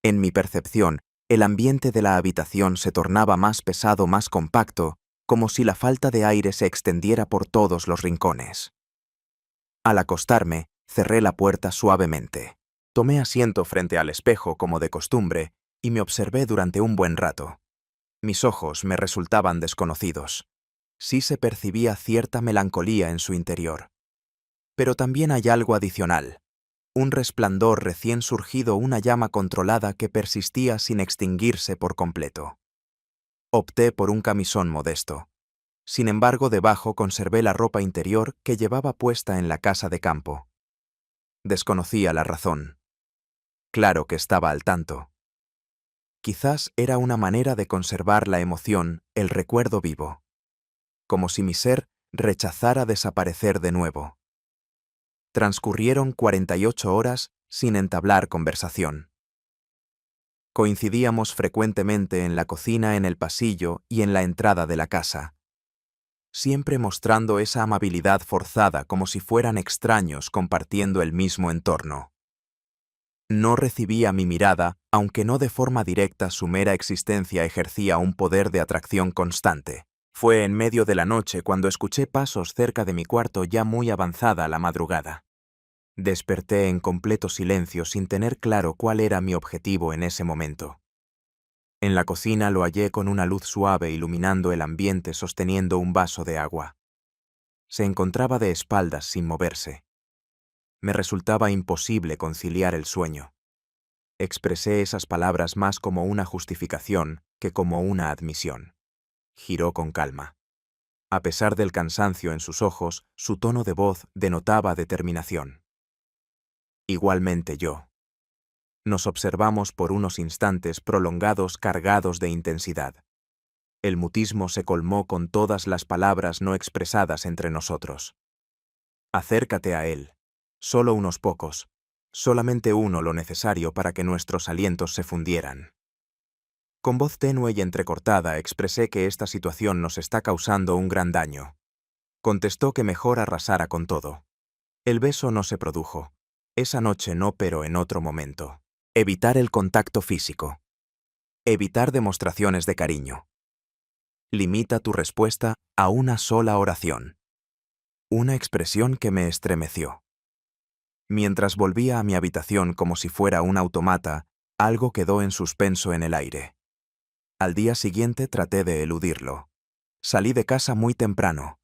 En mi percepción, el ambiente de la habitación se tornaba más pesado, más compacto, como si la falta de aire se extendiera por todos los rincones. Al acostarme, cerré la puerta suavemente. Tomé asiento frente al espejo como de costumbre y me observé durante un buen rato. Mis ojos me resultaban desconocidos. Sí se percibía cierta melancolía en su interior. Pero también hay algo adicional. Un resplandor recién surgido, una llama controlada que persistía sin extinguirse por completo. Opté por un camisón modesto. Sin embargo, debajo conservé la ropa interior que llevaba puesta en la casa de campo. Desconocía la razón. Claro que estaba al tanto. Quizás era una manera de conservar la emoción, el recuerdo vivo. Como si mi ser rechazara desaparecer de nuevo. Transcurrieron 48 horas sin entablar conversación. Coincidíamos frecuentemente en la cocina, en el pasillo y en la entrada de la casa, siempre mostrando esa amabilidad forzada como si fueran extraños compartiendo el mismo entorno. No recibía mi mirada, aunque no de forma directa, su mera existencia ejercía un poder de atracción constante. Fue en medio de la noche cuando escuché pasos cerca de mi cuarto ya muy avanzada la madrugada. Desperté en completo silencio sin tener claro cuál era mi objetivo en ese momento. En la cocina lo hallé con una luz suave iluminando el ambiente sosteniendo un vaso de agua. Se encontraba de espaldas sin moverse. Me resultaba imposible conciliar el sueño. Expresé esas palabras más como una justificación que como una admisión. Giró con calma. A pesar del cansancio en sus ojos, su tono de voz denotaba determinación. Igualmente yo. Nos observamos por unos instantes prolongados cargados de intensidad. El mutismo se colmó con todas las palabras no expresadas entre nosotros. Acércate a él. Solo unos pocos. Solamente uno lo necesario para que nuestros alientos se fundieran. Con voz tenue y entrecortada expresé que esta situación nos está causando un gran daño. Contestó que mejor arrasara con todo. El beso no se produjo. Esa noche no, pero en otro momento. Evitar el contacto físico. Evitar demostraciones de cariño. Limita tu respuesta a una sola oración. Una expresión que me estremeció. Mientras volvía a mi habitación como si fuera un automata, algo quedó en suspenso en el aire. Al día siguiente traté de eludirlo. Salí de casa muy temprano.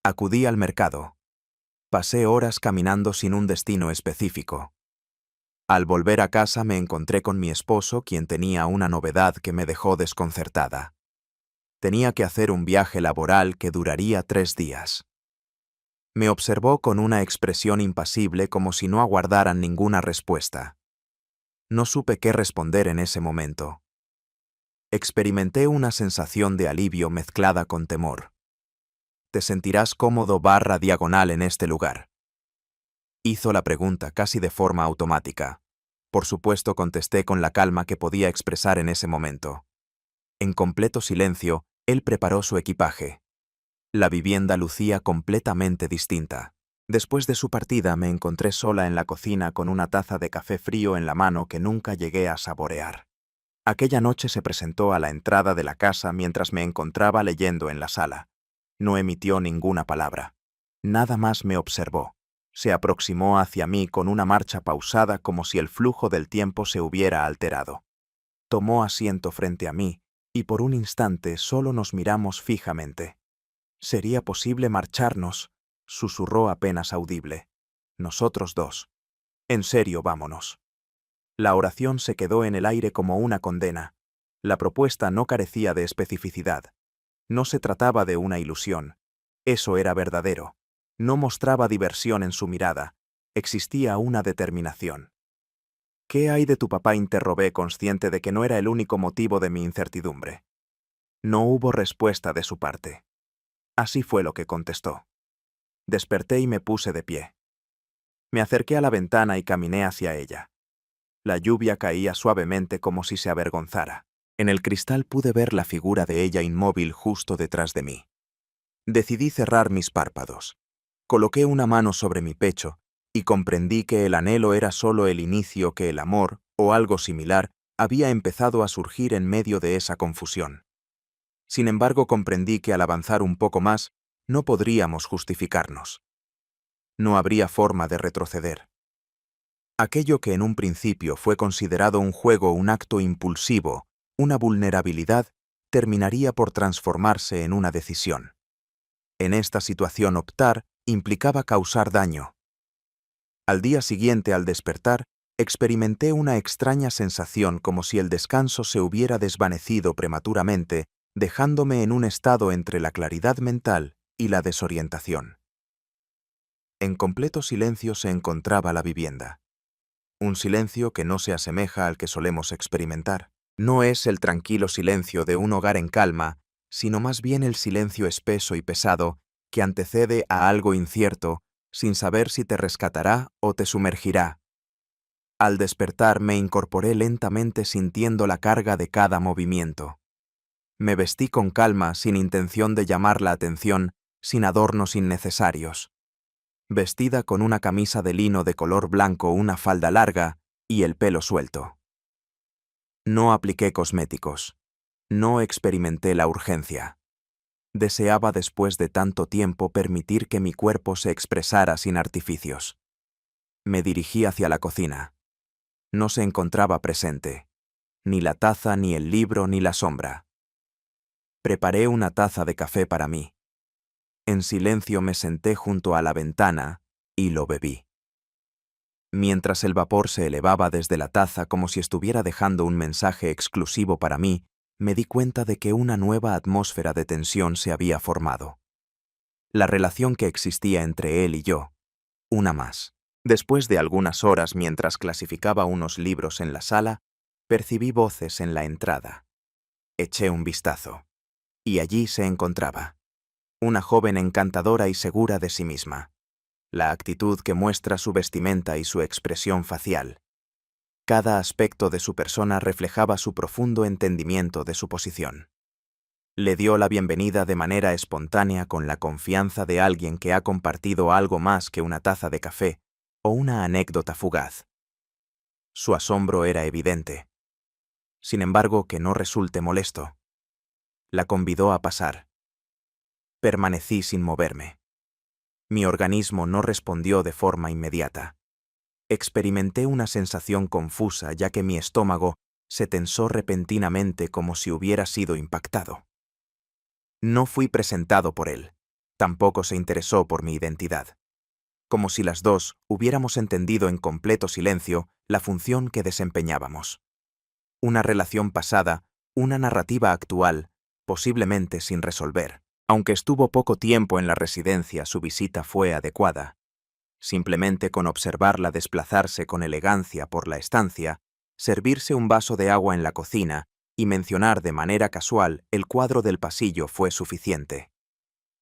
Acudí al mercado. Pasé horas caminando sin un destino específico. Al volver a casa me encontré con mi esposo, quien tenía una novedad que me dejó desconcertada. Tenía que hacer un viaje laboral que duraría 3 días. Me observó con una expresión impasible como si no aguardaran ninguna respuesta. No supe qué responder en ese momento. Experimenté una sensación de alivio mezclada con temor. ¿Te sentirás cómodo /diagonal en este lugar? Hizo la pregunta casi de forma automática. Por supuesto, contesté con la calma que podía expresar en ese momento. En completo silencio, él preparó su equipaje. La vivienda lucía completamente distinta. Después de su partida me encontré sola en la cocina con una taza de café frío en la mano que nunca llegué a saborear. Aquella noche se presentó a la entrada de la casa mientras me encontraba leyendo en la sala. No emitió ninguna palabra. Nada más me observó. Se aproximó hacia mí con una marcha pausada como si el flujo del tiempo se hubiera alterado. Tomó asiento frente a mí y por un instante solo nos miramos fijamente. «¿Sería posible marcharnos?», susurró apenas audible. «Nosotros dos. En serio, vámonos». La oración se quedó en el aire como una condena. La propuesta no carecía de especificidad. No se trataba de una ilusión. Eso era verdadero. No mostraba diversión en su mirada. Existía una determinación. «¿Qué hay de tu papá?», interrogué, consciente de que no era el único motivo de mi incertidumbre. No hubo respuesta de su parte. Así fue lo que contestó. Desperté y me puse de pie. Me acerqué a la ventana y caminé hacia ella. La lluvia caía suavemente como si se avergonzara. En el cristal pude ver la figura de ella inmóvil justo detrás de mí. Decidí cerrar mis párpados. Coloqué una mano sobre mi pecho y comprendí que el anhelo era solo el inicio, que el amor, o algo similar, había empezado a surgir en medio de esa confusión. Sin embargo, comprendí que al avanzar un poco más, no podríamos justificarnos. No habría forma de retroceder. Aquello que en un principio fue considerado un juego, un acto impulsivo, una vulnerabilidad, terminaría por transformarse en una decisión. En esta situación, optar implicaba causar daño. Al día siguiente, al despertar, experimenté una extraña sensación, como si el descanso se hubiera desvanecido prematuramente, dejándome en un estado entre la claridad mental y la desorientación. En completo silencio se encontraba la vivienda. Un silencio que no se asemeja al que solemos experimentar. No es el tranquilo silencio de un hogar en calma, sino más bien el silencio espeso y pesado que antecede a algo incierto, sin saber si te rescatará o te sumergirá. Al despertar me incorporé lentamente, sintiendo la carga de cada movimiento. Me vestí con calma, sin intención de llamar la atención, sin adornos innecesarios. Vestida con una camisa de lino de color blanco, una falda larga y el pelo suelto. No apliqué cosméticos. No experimenté la urgencia. Deseaba, después de tanto tiempo, permitir que mi cuerpo se expresara sin artificios. Me dirigí hacia la cocina. No se encontraba presente. Ni la taza, ni el libro, ni la sombra. Preparé una taza de café para mí. En silencio me senté junto a la ventana y lo bebí. Mientras el vapor se elevaba desde la taza como si estuviera dejando un mensaje exclusivo para mí, me di cuenta de que una nueva atmósfera de tensión se había formado. La relación que existía entre él y yo, una más. Después de algunas horas, mientras clasificaba unos libros en la sala, percibí voces en la entrada. Eché un vistazo. Y allí se encontraba. Una joven encantadora y segura de sí misma. La actitud que muestra su vestimenta y su expresión facial. Cada aspecto de su persona reflejaba su profundo entendimiento de su posición. Le dio la bienvenida de manera espontánea con la confianza de alguien que ha compartido algo más que una taza de café o una anécdota fugaz. Su asombro era evidente. Sin embargo, que no resulte molesto. La convidó a pasar. Permanecí sin moverme. Mi organismo no respondió de forma inmediata. Experimenté una sensación confusa ya que mi estómago se tensó repentinamente como si hubiera sido impactado. No fui presentado por él. Tampoco se interesó por mi identidad. Como si las dos hubiéramos entendido en completo silencio la función que desempeñábamos. Una relación pasada, una narrativa actual, posiblemente sin resolver. Aunque estuvo poco tiempo en la residencia, su visita fue adecuada. Simplemente con observarla desplazarse con elegancia por la estancia, servirse un vaso de agua en la cocina y mencionar de manera casual el cuadro del pasillo fue suficiente.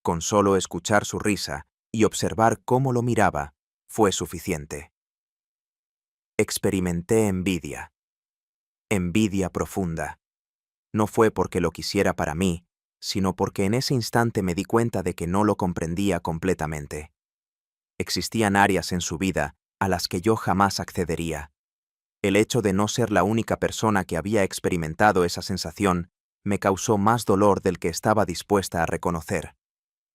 Con solo escuchar su risa y observar cómo lo miraba, fue suficiente. Experimenté envidia. Envidia profunda. No fue porque lo quisiera para mí, sino porque en ese instante me di cuenta de que no lo comprendía completamente. Existían áreas en su vida a las que yo jamás accedería. El hecho de no ser la única persona que había experimentado esa sensación me causó más dolor del que estaba dispuesta a reconocer.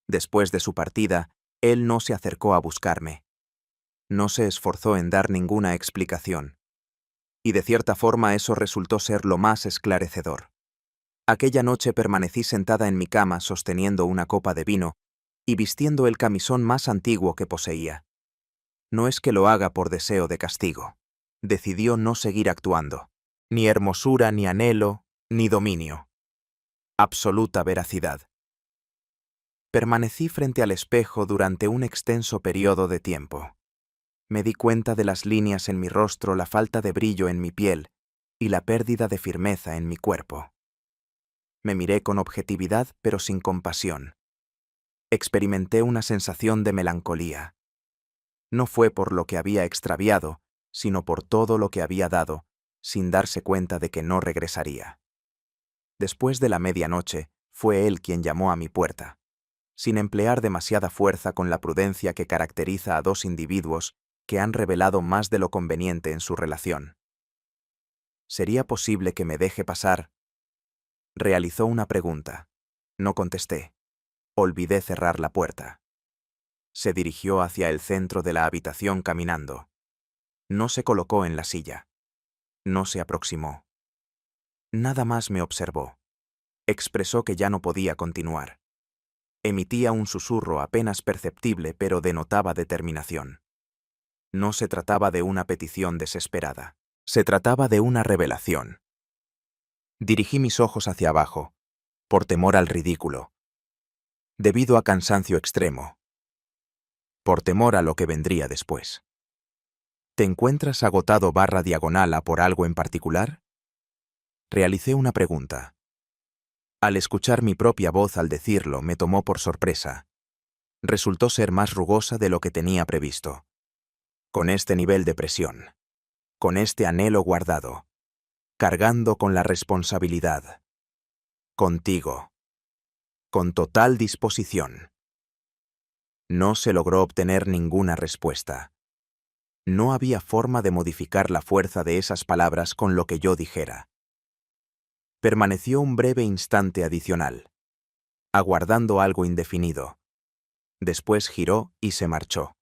Después de su partida, él no se acercó a buscarme. No se esforzó en dar ninguna explicación. Y de cierta forma eso resultó ser lo más esclarecedor. Aquella noche permanecí sentada en mi cama sosteniendo una copa de vino y vistiendo el camisón más antiguo que poseía. No es que lo haga por deseo de castigo. Decidió no seguir actuando. Ni hermosura, ni anhelo, ni dominio. Absoluta veracidad. Permanecí frente al espejo durante un extenso periodo de tiempo. Me di cuenta de las líneas en mi rostro, la falta de brillo en mi piel y la pérdida de firmeza en mi cuerpo. Me miré con objetividad pero sin compasión. Experimenté una sensación de melancolía. No fue por lo que había extraviado, sino por todo lo que había dado, sin darse cuenta de que no regresaría. Después de la medianoche, fue él quien llamó a mi puerta. Sin emplear demasiada fuerza con la prudencia que caracteriza a dos individuos que han revelado más de lo conveniente en su relación. ¿Sería posible que me deje pasar? Realizó una pregunta. No contesté. Olvidé cerrar la puerta. Se dirigió hacia el centro de la habitación caminando. No se colocó en la silla. No se aproximó. Nada más me observó. Expresó que ya no podía continuar. Emitía un susurro apenas perceptible pero denotaba determinación. No se trataba de una petición desesperada. Se trataba de una revelación. Dirigí mis ojos hacia abajo, por temor al ridículo. Debido a cansancio extremo. Por temor a lo que vendría después. ¿Te encuentras agotado /diagonal a por algo en particular? Realicé una pregunta. Al escuchar mi propia voz al decirlo, me tomó por sorpresa. Resultó ser más rugosa de lo que tenía previsto. Con este nivel de presión. Con este anhelo guardado. Cargando con la responsabilidad. Contigo. Con total disposición. No se logró obtener ninguna respuesta. No había forma de modificar la fuerza de esas palabras con lo que yo dijera. Permaneció un breve instante adicional, aguardando algo indefinido. Después giró y se marchó.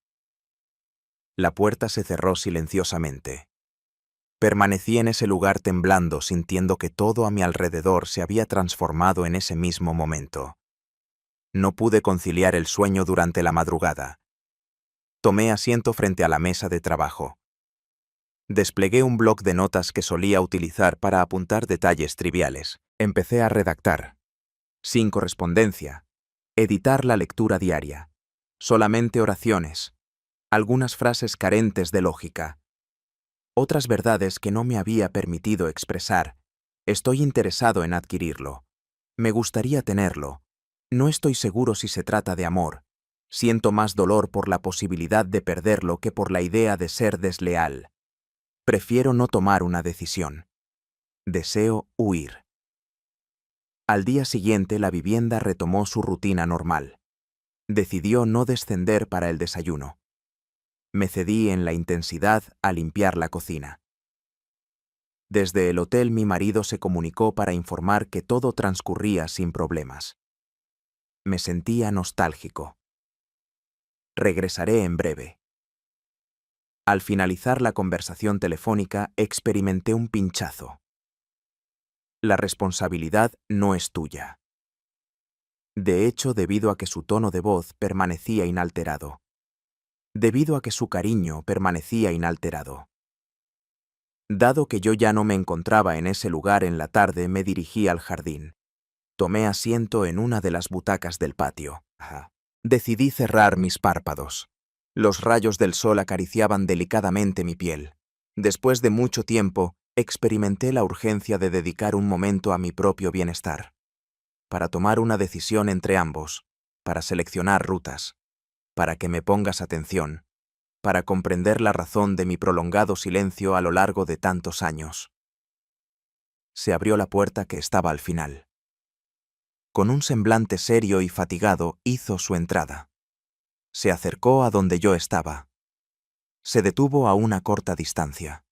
La puerta se cerró silenciosamente. Permanecí en ese lugar temblando, sintiendo que todo a mi alrededor se había transformado en ese mismo momento. No pude conciliar el sueño durante la madrugada. Tomé asiento frente a la mesa de trabajo. Desplegué un bloc de notas que solía utilizar para apuntar detalles triviales. Empecé a redactar. Sin correspondencia. Editar la lectura diaria. Solamente oraciones. Algunas frases carentes de lógica. Otras verdades que no me había permitido expresar. Estoy interesado en adquirirlo. Me gustaría tenerlo. No estoy seguro si se trata de amor. Siento más dolor por la posibilidad de perderlo que por la idea de ser desleal. Prefiero no tomar una decisión. Deseo huir. Al día siguiente la vivienda retomó su rutina normal. Decidió no descender para el desayuno. Me cedí en la intensidad a limpiar la cocina. Desde el hotel mi marido se comunicó para informar que todo transcurría sin problemas. Me sentía nostálgico. Regresaré en breve. Al finalizar la conversación telefónica, experimenté un pinchazo. La responsabilidad no es tuya. De hecho, debido a que su tono de voz permanecía inalterado. Debido a que su cariño permanecía inalterado. Dado que yo ya no me encontraba en ese lugar en la tarde, me dirigí al jardín. Tomé asiento en una de las butacas del patio. Decidí cerrar mis párpados. Los rayos del sol acariciaban delicadamente mi piel. Después de mucho tiempo, experimenté la urgencia de dedicar un momento a mi propio bienestar. Para tomar una decisión entre ambos, para seleccionar rutas, para que me pongas atención, para comprender la razón de mi prolongado silencio a lo largo de tantos años. Se abrió la puerta que estaba al final. Con un semblante serio y fatigado hizo su entrada. Se acercó a donde yo estaba. Se detuvo a una corta distancia.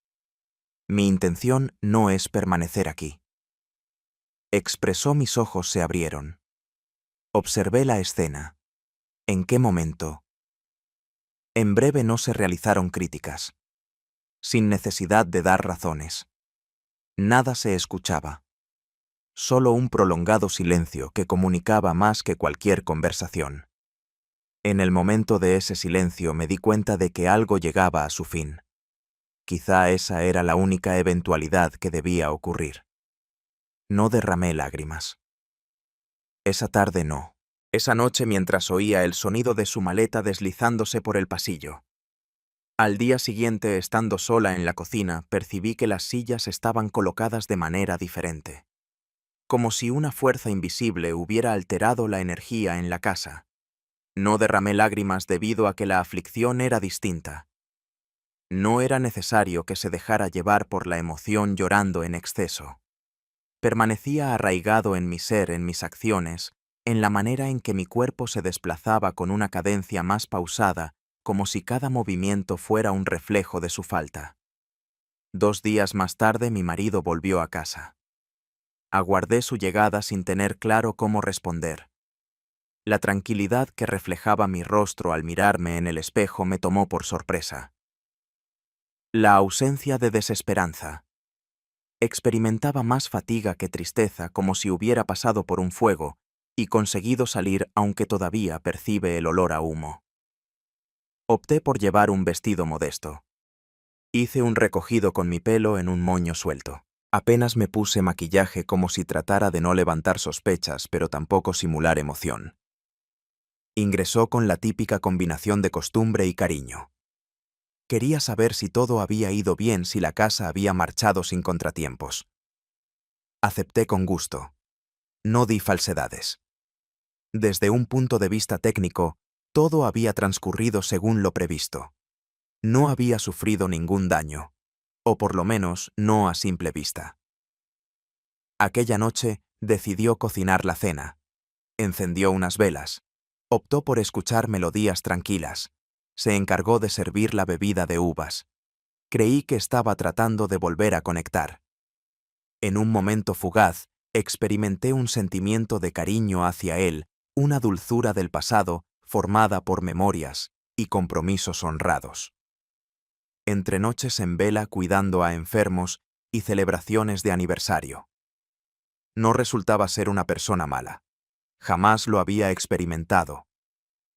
Mi intención no es permanecer aquí. Expresó, mis ojos se abrieron. Observé la escena. ¿En qué momento? En breve no se realizaron críticas. Sin necesidad de dar razones. Nada se escuchaba. Solo un prolongado silencio que comunicaba más que cualquier conversación. En el momento de ese silencio me di cuenta de que algo llegaba a su fin. Quizá esa era la única eventualidad que debía ocurrir. No derramé lágrimas. Esa tarde no. Esa noche mientras oía el sonido de su maleta deslizándose por el pasillo. Al día siguiente, estando sola en la cocina, percibí que las sillas estaban colocadas de manera diferente. Como si una fuerza invisible hubiera alterado la energía en la casa. No derramé lágrimas debido a que la aflicción era distinta. No era necesario que se dejara llevar por la emoción llorando en exceso. Permanecía arraigado en mi ser, en mis acciones, en la manera en que mi cuerpo se desplazaba con una cadencia más pausada, como si cada movimiento fuera un reflejo de su falta. 2 días más tarde mi marido volvió a casa. Aguardé su llegada sin tener claro cómo responder. La tranquilidad que reflejaba mi rostro al mirarme en el espejo me tomó por sorpresa. La ausencia de desesperanza. Experimentaba más fatiga que tristeza, como si hubiera pasado por un fuego y conseguido salir aunque todavía percibe el olor a humo. Opté por llevar un vestido modesto. Hice un recogido con mi pelo en un moño suelto. Apenas me puse maquillaje como si tratara de no levantar sospechas, pero tampoco simular emoción. Ingresó con la típica combinación de costumbre y cariño. Quería saber si todo había ido bien, si la casa había marchado sin contratiempos. Acepté con gusto. No di falsedades. Desde un punto de vista técnico, todo había transcurrido según lo previsto. No había sufrido ningún daño, o por lo menos no a simple vista. Aquella noche decidió cocinar la cena. Encendió unas velas. Optó por escuchar melodías tranquilas. Se encargó de servir la bebida de uvas. Creí que estaba tratando de volver a conectar. En un momento fugaz, experimenté un sentimiento de cariño hacia él, una dulzura del pasado formada por memorias y compromisos honrados. Entre noches en vela cuidando a enfermos y celebraciones de aniversario. No resultaba ser una persona mala. Jamás lo había experimentado.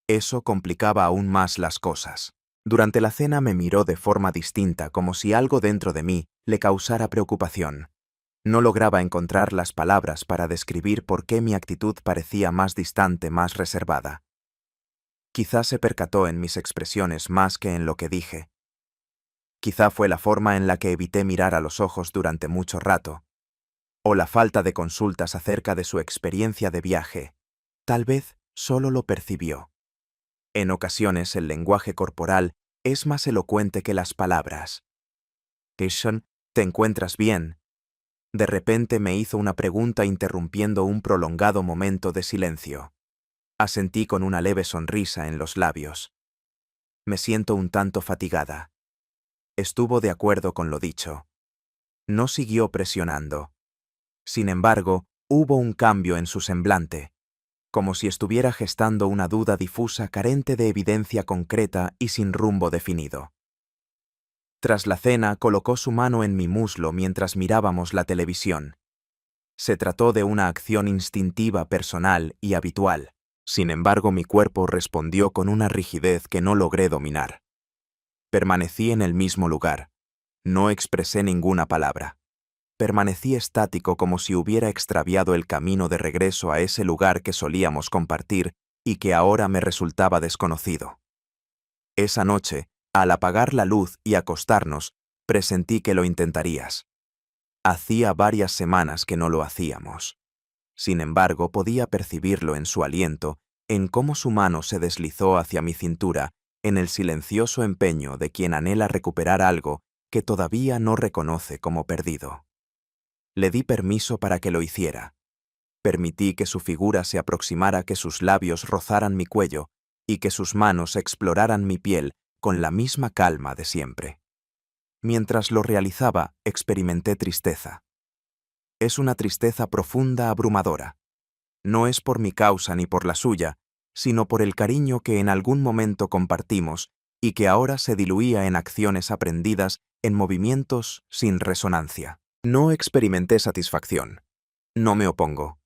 Eso complicaba aún más las cosas. Durante la cena me miró de forma distinta, como si algo dentro de mí le causara preocupación. No lograba encontrar las palabras para describir por qué mi actitud parecía más distante, más reservada. Quizá se percató en mis expresiones más que en lo que dije. Quizá fue la forma en la que evité mirar a los ojos durante mucho rato, o la falta de consultas acerca de su experiencia de viaje. Tal vez solo lo percibió. En ocasiones el lenguaje corporal es más elocuente que las palabras. Tishon, ¿te encuentras bien? De repente me hizo una pregunta interrumpiendo un prolongado momento de silencio. Asentí con una leve sonrisa en los labios. Me siento un tanto fatigada. Estuvo de acuerdo con lo dicho. No siguió presionando. Sin embargo, hubo un cambio en su semblante, como si estuviera gestando una duda difusa carente de evidencia concreta y sin rumbo definido. Tras la cena, colocó su mano en mi muslo mientras mirábamos la televisión. Se trató de una acción instintiva personal y habitual. Sin embargo, mi cuerpo respondió con una rigidez que no logré dominar. Permanecí en el mismo lugar. No expresé ninguna palabra. Permanecí estático como si hubiera extraviado el camino de regreso a ese lugar que solíamos compartir y que ahora me resultaba desconocido. Esa noche, al apagar la luz y acostarnos, presentí que lo intentarías. Hacía varias semanas que no lo hacíamos. Sin embargo, podía percibirlo en su aliento, en cómo su mano se deslizó hacia mi cintura, en el silencioso empeño de quien anhela recuperar algo que todavía no reconoce como perdido. Le di permiso para que lo hiciera. Permití que su figura se aproximara, que sus labios rozaran mi cuello y que sus manos exploraran mi piel con la misma calma de siempre. Mientras lo realizaba, experimenté tristeza. Es una tristeza profunda, abrumadora. No es por mi causa ni por la suya, sino por el cariño que en algún momento compartimos y que ahora se diluía en acciones aprendidas, en movimientos sin resonancia. No experimenté satisfacción. No me opongo.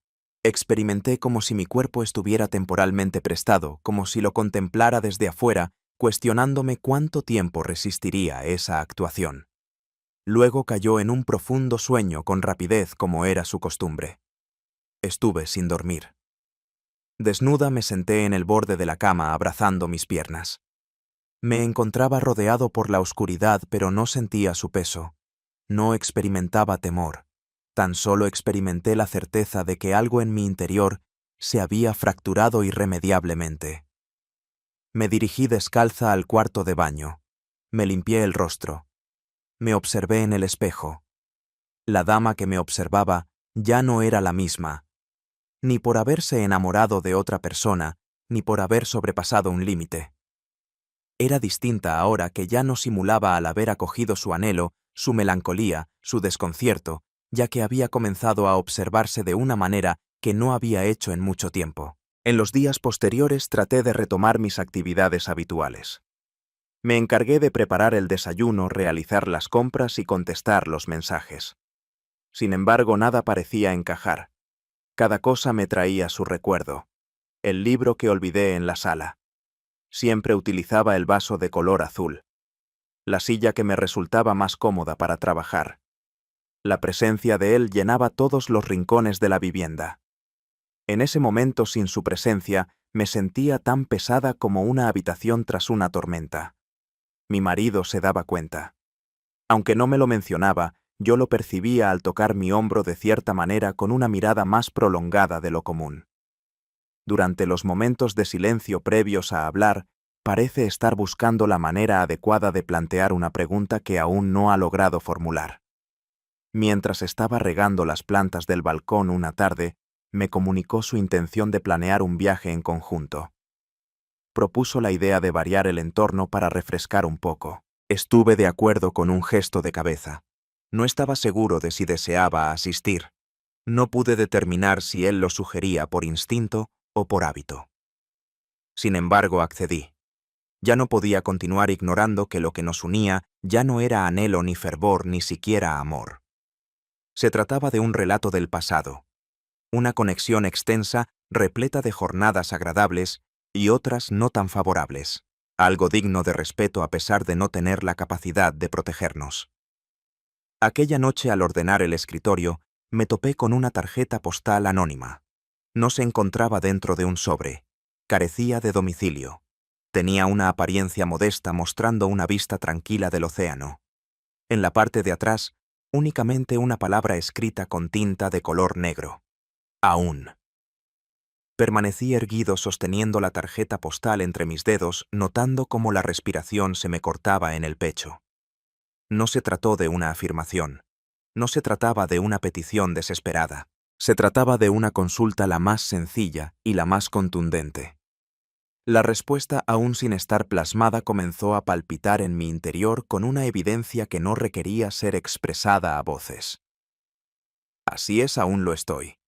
Experimenté como si mi cuerpo estuviera temporalmente prestado, como si lo contemplara desde afuera, cuestionándome cuánto tiempo resistiría esa actuación. Luego cayó en un profundo sueño con rapidez como era su costumbre. Estuve sin dormir. Desnuda me senté en el borde de la cama abrazando mis piernas. Me encontraba rodeado por la oscuridad, pero no sentía su peso. No experimentaba temor. Tan solo experimenté la certeza de que algo en mi interior se había fracturado irremediablemente. Me dirigí descalza al cuarto de baño. Me limpié el rostro. Me observé en el espejo. La dama que me observaba ya no era la misma, ni por haberse enamorado de otra persona, ni por haber sobrepasado un límite. Era distinta ahora que ya no simulaba al haber acogido su anhelo, su melancolía, su desconcierto, ya que había comenzado a observarse de una manera que no había hecho en mucho tiempo. En los días posteriores traté de retomar mis actividades habituales. Me encargué de preparar el desayuno, realizar las compras y contestar los mensajes. Sin embargo, nada parecía encajar. Cada cosa me traía su recuerdo. El libro que olvidé en la sala. Siempre utilizaba el vaso de color azul. La silla que me resultaba más cómoda para trabajar. La presencia de él llenaba todos los rincones de la vivienda. En ese momento, sin su presencia, me sentía tan pesada como una habitación tras una tormenta. Mi marido se daba cuenta. Aunque no me lo mencionaba, yo lo percibía al tocar mi hombro de cierta manera con una mirada más prolongada de lo común. Durante los momentos de silencio previos a hablar, parece estar buscando la manera adecuada de plantear una pregunta que aún no ha logrado formular. Mientras estaba regando las plantas del balcón una tarde, me comunicó su intención de planear un viaje en conjunto. Propuso la idea de variar el entorno para refrescar un poco. Estuve de acuerdo con un gesto de cabeza. No estaba seguro de si deseaba asistir. No pude determinar si él lo sugería por instinto o por hábito. Sin embargo, accedí. Ya no podía continuar ignorando que lo que nos unía ya no era anhelo ni fervor ni siquiera amor. Se trataba de un relato del pasado, una conexión extensa repleta de jornadas agradables y otras no tan favorables, algo digno de respeto a pesar de no tener la capacidad de protegernos. Aquella noche, al ordenar el escritorio, me topé con una tarjeta postal anónima. No se encontraba dentro de un sobre. Carecía de domicilio. Tenía una apariencia modesta mostrando una vista tranquila del océano. En la parte de atrás, únicamente una palabra escrita con tinta de color negro. Aún. Permanecí erguido sosteniendo la tarjeta postal entre mis dedos, notando cómo la respiración se me cortaba en el pecho. No se trató de una afirmación. No se trataba de una petición desesperada. Se trataba de una consulta la más sencilla y la más contundente. La respuesta, aún sin estar plasmada, comenzó a palpitar en mi interior con una evidencia que no requería ser expresada a voces. Así es, aún lo estoy.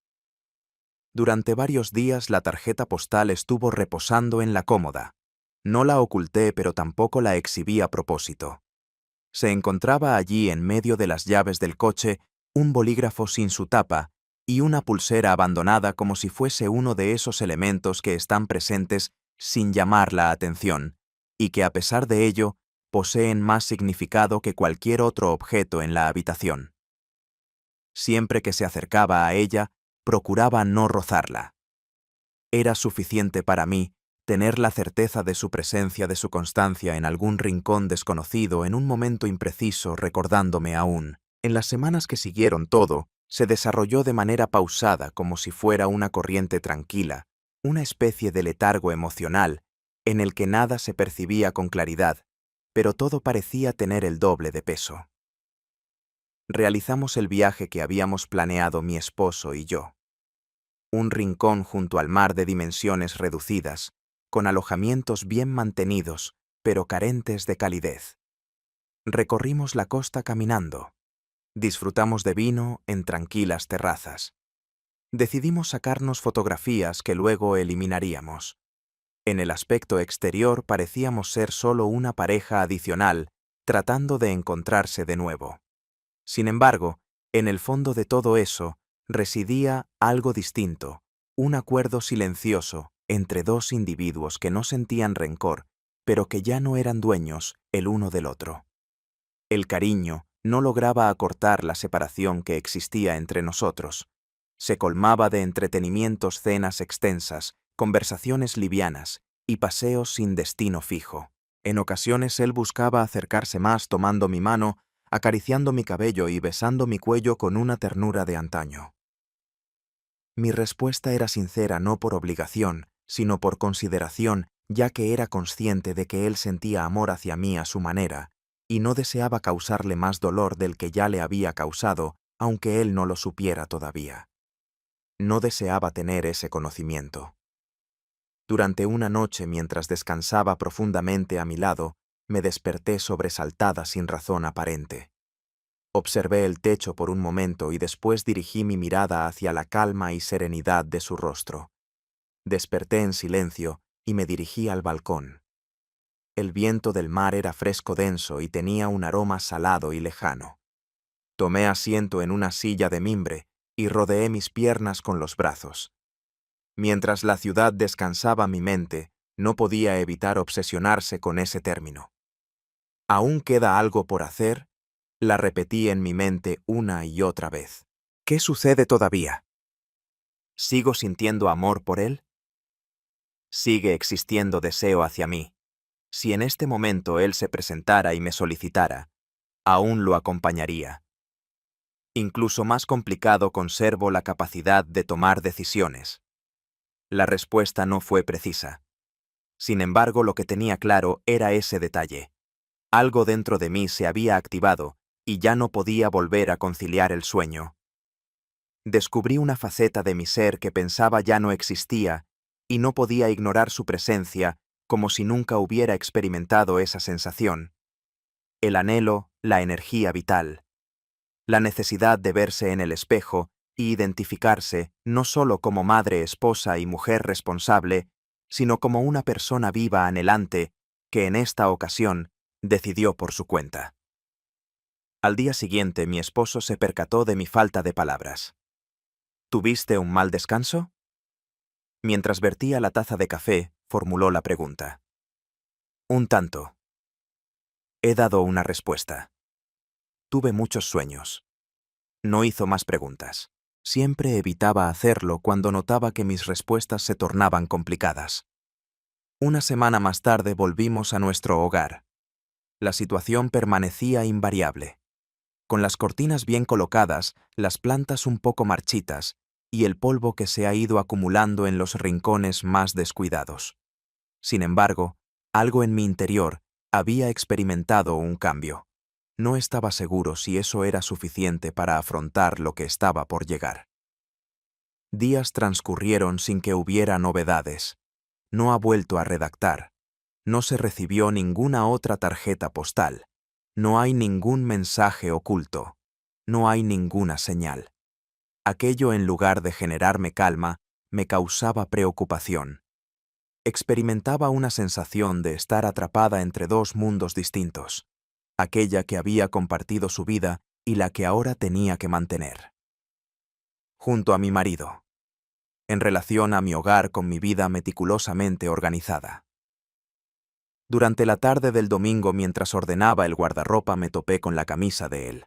Durante varios días la tarjeta postal estuvo reposando en la cómoda. No la oculté, pero tampoco la exhibí a propósito. Se encontraba allí, en medio de las llaves del coche, un bolígrafo sin su tapa y una pulsera abandonada, como si fuese uno de esos elementos que están presentes sin llamar la atención, y que a pesar de ello poseen más significado que cualquier otro objeto en la habitación. Siempre que se acercaba a ella, procuraba no rozarla. Era suficiente para mí tener la certeza de su presencia, de su constancia en algún rincón desconocido, en un momento impreciso, recordándome aún. En las semanas que siguieron, todo se desarrolló de manera pausada, como si fuera una corriente tranquila, una especie de letargo emocional, en el que nada se percibía con claridad, pero todo parecía tener el doble de peso. Realizamos el viaje que habíamos planeado mi esposo y yo. Un rincón junto al mar de dimensiones reducidas, con alojamientos bien mantenidos, pero carentes de calidez. Recorrimos la costa caminando. Disfrutamos de vino en tranquilas terrazas. Decidimos sacarnos fotografías que luego eliminaríamos. En el aspecto exterior parecíamos ser solo una pareja adicional, tratando de encontrarse de nuevo. Sin embargo, en el fondo de todo eso residía algo distinto, un acuerdo silencioso entre dos individuos que no sentían rencor, pero que ya no eran dueños el uno del otro. El cariño no lograba acortar la separación que existía entre nosotros. Se colmaba de entretenimientos, cenas extensas, conversaciones livianas y paseos sin destino fijo. En ocasiones él buscaba acercarse más, tomando mi mano, acariciando mi cabello y besando mi cuello con una ternura de antaño. Mi respuesta era sincera, no por obligación, sino por consideración, ya que era consciente de que él sentía amor hacia mí a su manera, y no deseaba causarle más dolor del que ya le había causado, aunque él no lo supiera todavía. No deseaba tener ese conocimiento. Durante una noche, mientras descansaba profundamente a mi lado, me desperté sobresaltada sin razón aparente. Observé el techo por un momento y después dirigí mi mirada hacia la calma y serenidad de su rostro. Desperté en silencio y me dirigí al balcón. El viento del mar era fresco, denso y tenía un aroma salado y lejano. Tomé asiento en una silla de mimbre y rodeé mis piernas con los brazos. Mientras la ciudad descansaba, mi mente no podía evitar obsesionarse con ese término. ¿Aún queda algo por hacer? La repetí en mi mente una y otra vez. ¿Qué sucede todavía? ¿Sigo sintiendo amor por él? ¿Sigue existiendo deseo hacia mí? Si en este momento él se presentara y me solicitara, aún lo acompañaría. Incluso más complicado, conservo la capacidad de tomar decisiones. La respuesta no fue precisa. Sin embargo, lo que tenía claro era ese detalle. Algo dentro de mí se había activado y ya no podía volver a conciliar el sueño. Descubrí una faceta de mi ser que pensaba ya no existía y no podía ignorar su presencia, como si nunca hubiera experimentado esa sensación. El anhelo, la energía vital. La necesidad de verse en el espejo y identificarse no solo como madre, esposa y mujer responsable, sino como una persona viva anhelante que en esta ocasión decidió por su cuenta. Al día siguiente, mi esposo se percató de mi falta de palabras. ¿Tuviste un mal descanso? Mientras vertía la taza de café, formuló la pregunta. Un tanto. He dado una respuesta. Tuve muchos sueños. No hizo más preguntas. Siempre evitaba hacerlo cuando notaba que mis respuestas se tornaban complicadas. Una semana más tarde volvimos a nuestro hogar. La situación permanecía invariable. Con las cortinas bien colocadas, las plantas un poco marchitas y el polvo que se ha ido acumulando en los rincones más descuidados. Sin embargo, algo en mi interior había experimentado un cambio. No estaba seguro si eso era suficiente para afrontar lo que estaba por llegar. Días transcurrieron sin que hubiera novedades. No ha vuelto a redactar. No se recibió ninguna otra tarjeta postal. No hay ningún mensaje oculto. No hay ninguna señal. Aquello, en lugar de generarme calma, me causaba preocupación. Experimentaba una sensación de estar atrapada entre dos mundos distintos, aquella que había compartido su vida y la que ahora tenía que mantener. Junto a mi marido. En relación a mi hogar con mi vida meticulosamente organizada. Durante la tarde del domingo, mientras ordenaba el guardarropa, me topé con la camisa de él.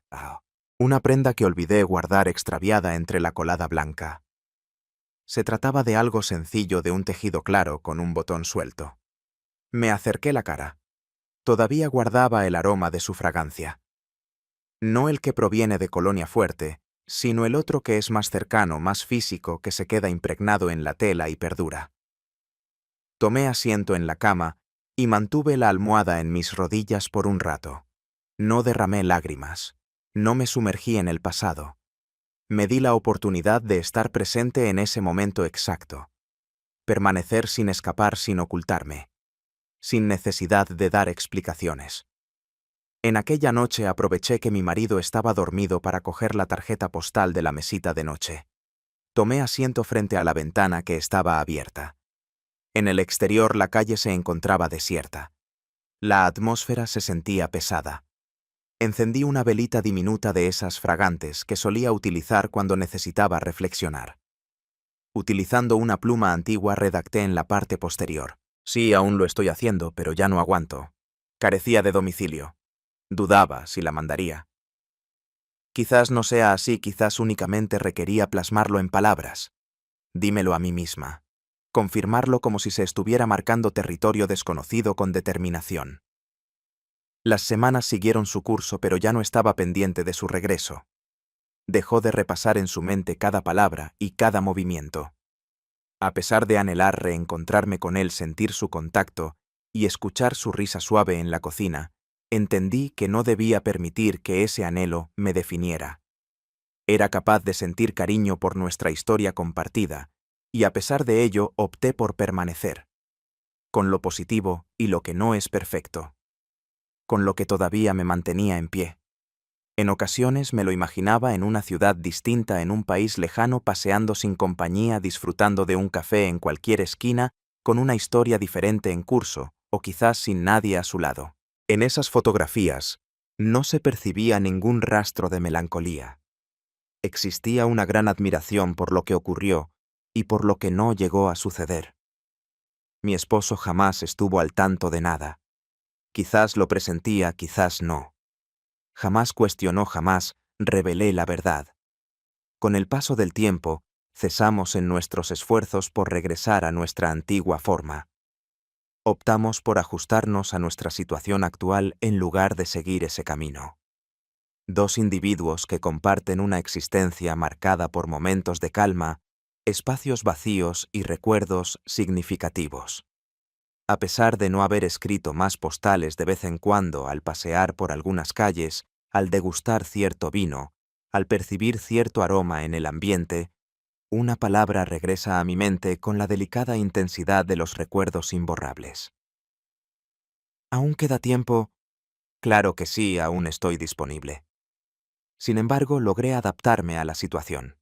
Una prenda que olvidé guardar extraviada entre la colada blanca. Se trataba de algo sencillo, de un tejido claro con un botón suelto. Me acerqué la cara. Todavía guardaba el aroma de su fragancia. No el que proviene de Colonia Fuerte, sino el otro que es más cercano, más físico, que se queda impregnado en la tela y perdura. Tomé asiento en la cama y mantuve la almohada en mis rodillas por un rato. No derramé lágrimas. No me sumergí en el pasado. Me di la oportunidad de estar presente en ese momento exacto. Permanecer sin escapar, sin ocultarme. Sin necesidad de dar explicaciones. En aquella noche aproveché que mi marido estaba dormido para coger la tarjeta postal de la mesita de noche. Tomé asiento frente a la ventana, que estaba abierta. En el exterior la calle se encontraba desierta. La atmósfera se sentía pesada. Encendí una velita diminuta de esas fragantes que solía utilizar cuando necesitaba reflexionar. Utilizando una pluma antigua, redacté en la parte posterior: sí, aún lo estoy haciendo, pero ya no aguanto. Carecía de domicilio. Dudaba si la mandaría. Quizás no sea así, quizás únicamente requería plasmarlo en palabras. Dímelo a mí misma. Confirmarlo como si se estuviera marcando territorio desconocido con determinación. Las semanas siguieron su curso, pero ya no estaba pendiente de su regreso. Dejó de repasar en su mente cada palabra y cada movimiento. A pesar de anhelar reencontrarme con él, sentir su contacto y escuchar su risa suave en la cocina, entendí que no debía permitir que ese anhelo me definiera. Era capaz de sentir cariño por nuestra historia compartida, y a pesar de ello opté por permanecer. Con lo positivo y lo que no es perfecto. Con lo que todavía me mantenía en pie. En ocasiones me lo imaginaba en una ciudad distinta, en un país lejano, paseando sin compañía, disfrutando de un café en cualquier esquina, con una historia diferente en curso, o quizás sin nadie a su lado. En esas fotografías no se percibía ningún rastro de melancolía. Existía una gran admiración por lo que ocurrió y por lo que no llegó a suceder. Mi esposo jamás estuvo al tanto de nada. Quizás lo presentía, quizás no. Jamás cuestionó, jamás revelé la verdad. Con el paso del tiempo, cesamos en nuestros esfuerzos por regresar a nuestra antigua forma. Optamos por ajustarnos a nuestra situación actual en lugar de seguir ese camino. Dos individuos que comparten una existencia marcada por momentos de calma, espacios vacíos y recuerdos significativos. A pesar de no haber escrito más postales, de vez en cuando, al pasear por algunas calles, al degustar cierto vino, al percibir cierto aroma en el ambiente, una palabra regresa a mi mente con la delicada intensidad de los recuerdos imborrables. ¿Aún queda tiempo? Claro que sí, aún estoy disponible. Sin embargo, logré adaptarme a la situación.